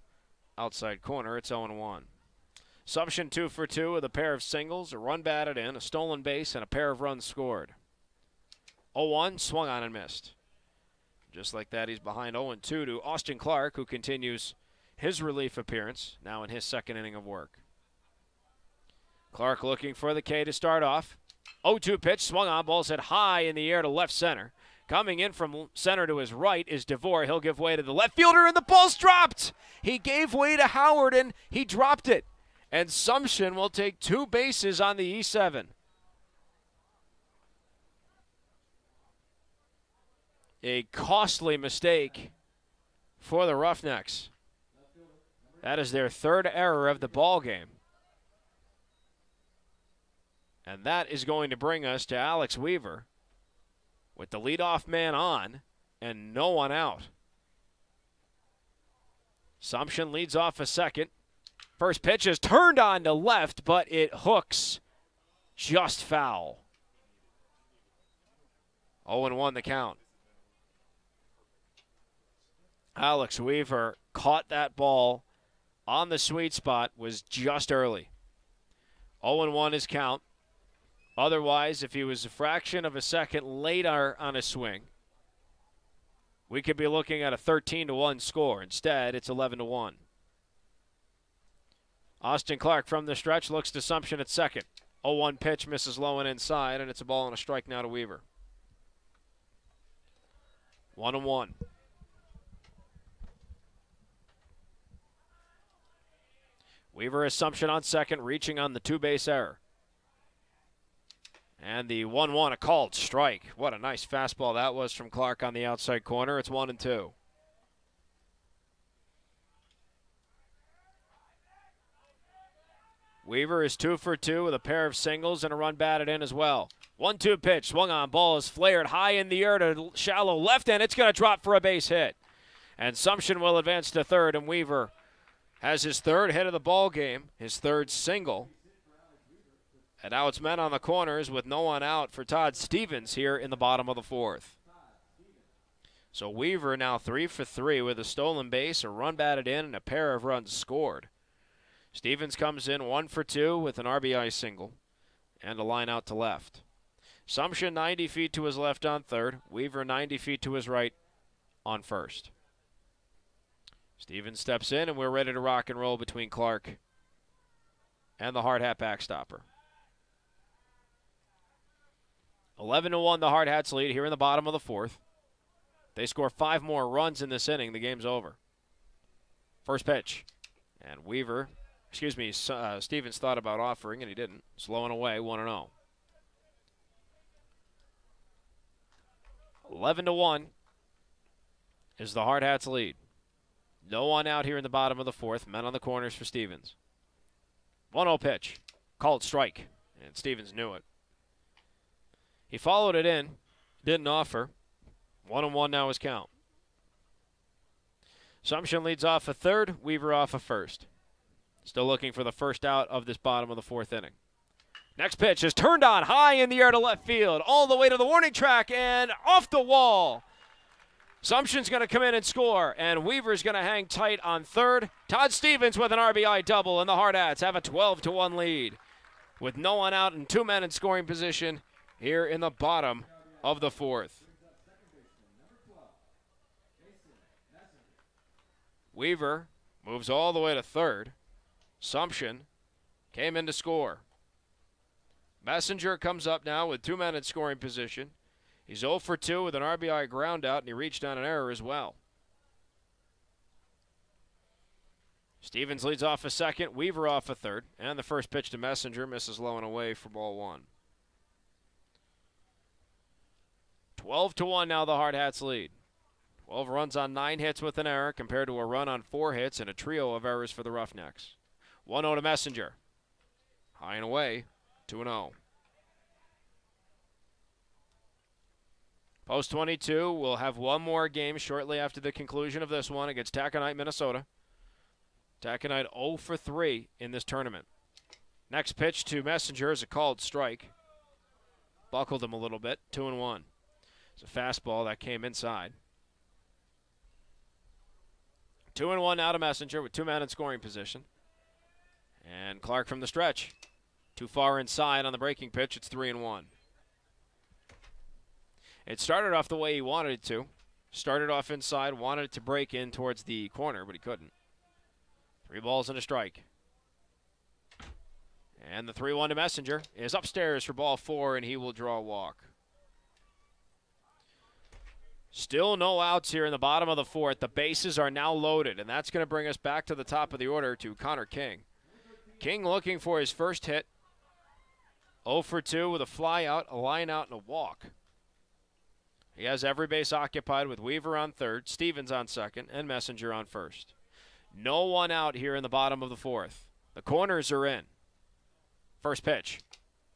outside corner. It's 0-1. Sumption 2 for 2 with a pair of singles, a run batted in, a stolen base, and a pair of runs scored. 0-1, swung on and missed. Just like that, he's behind 0-2 to Austin Clark, who continues his relief appearance, now in his second inning of work. Clark looking for the K to start off. 0-2 pitch, swung on, ball's hit high in the air to left center. Coming in from center to his right is DeVore. He'll give way to the left fielder, and the ball's dropped. He gave way to Howard, and he dropped it. And Sumption will take two bases on the E7. A costly mistake for the Roughnecks. That is their third error of the ball game. And that is going to bring us to Alex Weaver with the leadoff man on and no one out. Sumption leads off a second. First pitch is turned on to left, but it hooks just foul. 0-1 the count. Alex Weaver caught that ball on the sweet spot, was just early. 0-1 his count. Otherwise, if he was a fraction of a second later on a swing, we could be looking at a 13-1 score. Instead, it's 11-1. Austin Clark from the stretch looks to Sumption at second. 0-1 pitch, misses low and inside, and it's a ball and a strike now to Weaver. 1-1. Weaver has Sumption on second, reaching on the two-base error. And the 1-1, a called strike. What a nice fastball that was from Clark on the outside corner. It's 1-2. Weaver is 2 for 2 with a pair of singles and a run batted in as well. 1-2 pitch, swung on, ball is flared high in the air to shallow left, and it's going to drop for a base hit. And Sumption will advance to third, and Weaver has his third hit of the ball game, his third single. And now it's men on the corners with no one out for Todd Stevens here in the bottom of the fourth. So Weaver now 3 for 3 with a stolen base, a run batted in, and a pair of runs scored. Stevens comes in 1 for 2 with an RBI single and a line out to left. Sumption 90 feet to his left on third. Weaver 90 feet to his right on first. Stevens steps in, and we're ready to rock and roll between Clark and the hard hat backstopper. 11-1 the Hardhats lead here in the bottom of the fourth. They score 5 more runs in this inning, the game's over. First pitch. And Stevens thought about offering, and he didn't. Slowing away, 1-0. 11-1 is the Hardhats lead. No one out here in the bottom of the fourth. Men on the corners for Stevens. 1-0 pitch. Called strike. And Stevens knew it. He followed it in. Didn't offer. 1-1 now his count. Sumption leads off a third. Weaver off a first. Still looking for the first out of this bottom of the fourth inning. Next pitch is turned on high in the air to left field. All the way to the warning track and off the wall. Sumption's going to come in and score, and Weaver's going to hang tight on third. Todd Stevens with an RBI double, and the Hardhats have a 12-1 lead with no one out and 2 men in scoring position here in the bottom of the fourth. Weaver moves all the way to third. Sumption came in to score. Messenger comes up now with 2 men in scoring position. He's 0 for 2 with an RBI ground out, and he reached on an error as well. Stevens leads off a second, Weaver off a third, and the first pitch to Messenger misses low and away for ball 1. 12-1 now the Hardhats lead. 12 runs on 9 hits with an error compared to a run on 4 hits and a trio of errors for the Roughnecks. 1-0 to Messenger. High and away, 2-0. Post 22 will have one more game shortly after the conclusion of this one against Taconite, Minnesota. Taconite 0 for 3 in this tournament. Next pitch to Messenger is a called strike. Buckled him a little bit, 2-1. It's a fastball that came inside. 2-1 now to Messenger with 2 men in scoring position. And Clark from the stretch. Too far inside on the breaking pitch, it's 3-1. It started off the way he wanted it to. Started off inside, wanted it to break in towards the corner, but he couldn't. 3 balls and a strike. And the 3-1 to Messenger is upstairs for ball 4, and he will draw a walk. Still no outs here in the bottom of the fourth. The bases are now loaded, and that's going to bring us back to the top of the order to Connor King. King looking for his first hit. 0 for 2 with a fly out, a line out, and a walk. He has every base occupied with Weaver on third, Stevens on second, and Messenger on first. No one out here in the bottom of the fourth. The corners are in. First pitch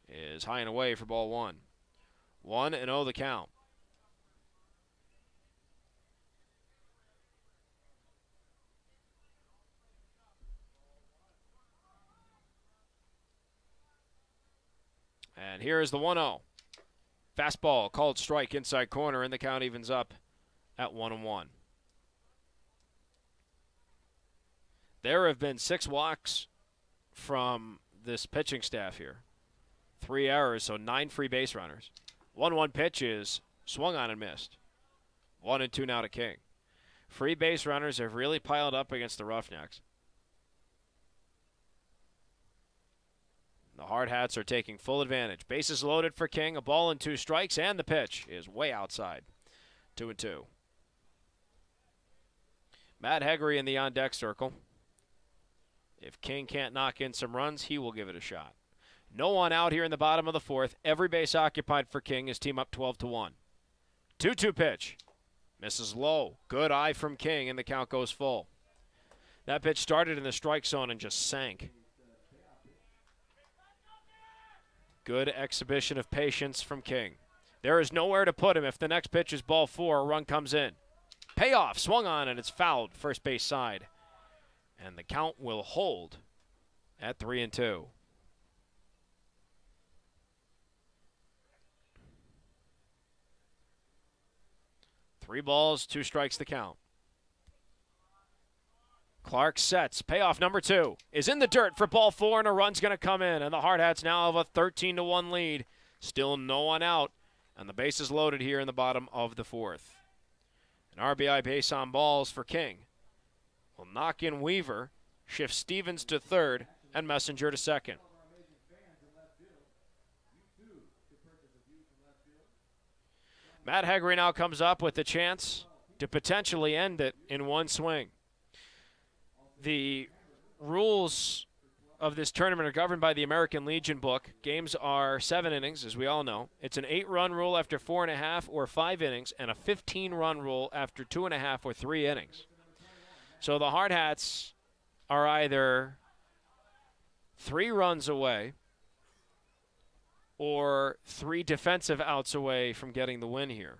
is high and away for ball 1. 1-0 the count. And here is the 1-0. Fastball called strike inside corner, and the count evens up at 1-1. There have been 6 walks from this pitching staff here. 3 errors, so 9 free base runners. 1-1 pitch is swung on and missed. 1-2 now to King. Free base runners have really piled up against the Roughnecks. The Hardhats are taking full advantage. Bases loaded for King, a ball and 2 strikes, and the pitch is way outside. 2-2. Matt Heggery in the on-deck circle. If King can't knock in some runs, he will give it a shot. No one out here in the bottom of the fourth. Every base occupied for King. His team up 12-1. 2-2 pitch. Misses low. Good eye from King, and the count goes full. That pitch started in the strike zone and just sank. Good exhibition of patience from King. There is nowhere to put him if the next pitch is ball 4, a run comes in. Payoff, swung on, and it's fouled first base side. And the count will hold at 3-2. Three balls, 2 strikes the count. Clark sets. Payoff number 2 is in the dirt for ball 4, and a run's going to come in. And the Hardhats now have a 13-1 lead. Still no one out, and the bases loaded here in the bottom of the fourth. An RBI base on balls for King. Will knock in Weaver, shift Stevens to third, and Messenger to second. Matt Heggery now comes up with the chance to potentially end it in one swing. The rules of this tournament are governed by the American Legion book. Games are 7 innings, as we all know. It's an 8-run rule after 4.5 or 5 innings, and a 15-run rule after 2.5 or 3 innings. So the Hardhats are either 3 runs away or 3 defensive outs away from getting the win here.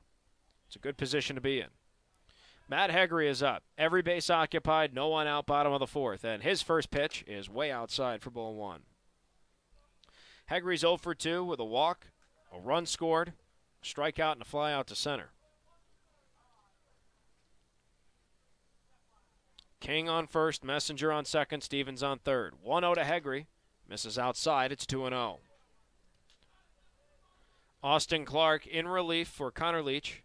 It's a good position to be in. Matt Hegre is up. Every base occupied, no one out, bottom of the 4th. And his first pitch is way outside for ball 1. Hegre's 0 for 2 with a walk, a run scored, a strikeout, and a fly out to center. King on first, Messenger on second, Stevens on third. 1-0 to Hegre. Misses outside. It's 2-0. Austin Clark in relief for Connor Leach.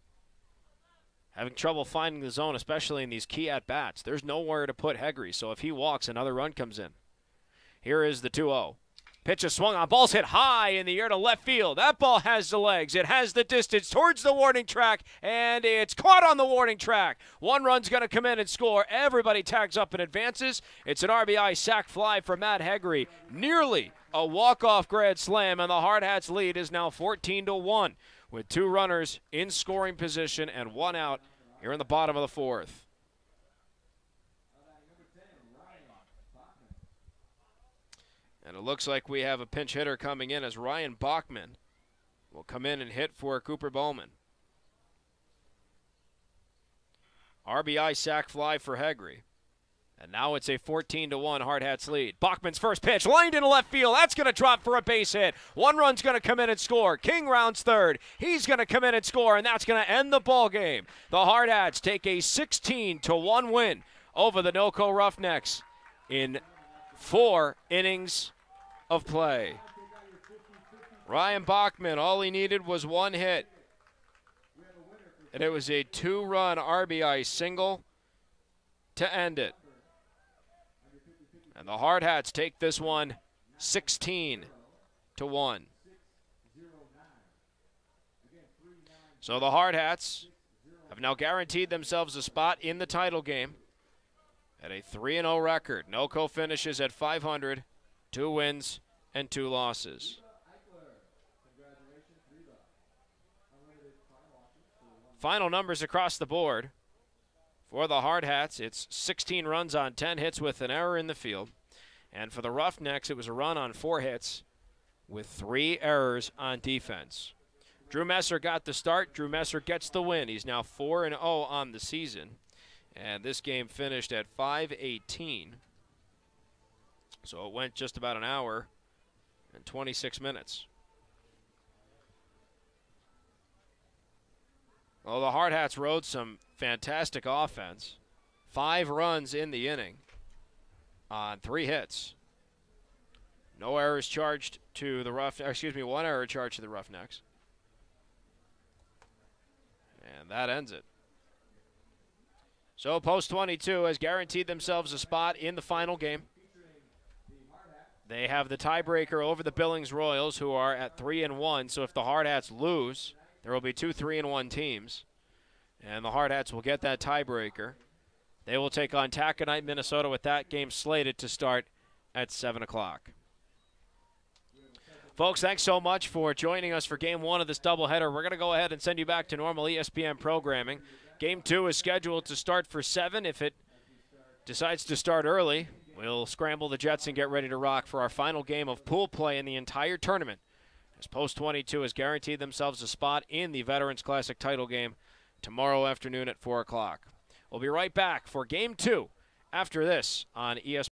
Having trouble finding the zone, especially in these key at-bats. There's nowhere to put Hegre, so if he walks, another run comes in. Here is the 2-0. Pitch is swung on. Ball's hit high in the air to left field. That ball has the legs. It has the distance towards the warning track, and it's caught on the warning track. 1 run's going to come in and score. Everybody tags up and advances. It's an RBI sac fly for Matt Hegre. Nearly a walk-off grand slam, and the Hardhats lead is now 14-1 with 2 runners in scoring position and 1 out here in the bottom of the 4th. And it looks like we have a pinch hitter coming in as Ryan Bachman will come in and hit for Cooper Bowman. RBI sac fly for Hegre. And now it's a 14-1 Hardhats lead. Bachman's first pitch lined into left field. That's going to drop for a base hit. 1 run's going to come in and score. King rounds third. He's going to come in and score, and that's going to end the ball game. The Hardhats take a 16-1 win over the NoCo Roughnecks in 4 innings of play. Ryan Bachman, all he needed was 1 hit. And it was a 2-run RBI single to end it. And the Hardhats take this one 16-1. So the Hardhats have now guaranteed themselves a spot in the title game at a 3-0 record. NoCo finishes at 500, 2 wins and 2 losses. Final numbers across the board. For the Hardhats, it's 16 runs on 10 hits with an error in the field. And for the Roughnecks, it was a run on 4 hits with 3 errors on defense. Drew Messer got the start. Drew Messer gets the win. He's now 4-0 on the season. And this game finished at 5:18. So it went just about an hour and 26 minutes. Well, the Hardhats rode some fantastic offense. 5 runs in the inning on 3 hits. No errors charged to the 1 error charged to the Roughnecks. And that ends it. So Post 22 has guaranteed themselves a spot in the final game. They have the tiebreaker over the Billings Royals, who are at 3-1. So if the Hardhats lose, there will be 2 3-1 teams, and the Hardhats will get that tiebreaker. They will take on Taconite, Minnesota, with that game slated to start at 7 o'clock. Folks, thanks so much for joining us for Game 1 of this doubleheader. We're going to go ahead and send you back to normal ESPN programming. Game 2 is scheduled to start for 7. If it decides to start early, we'll scramble the Jets and get ready to rock for our final game of pool play in the entire tournament, as Post 22 has guaranteed themselves a spot in the Veterans Classic title game tomorrow afternoon at 4 o'clock. We'll be right back for Game 2 after this on ESPN.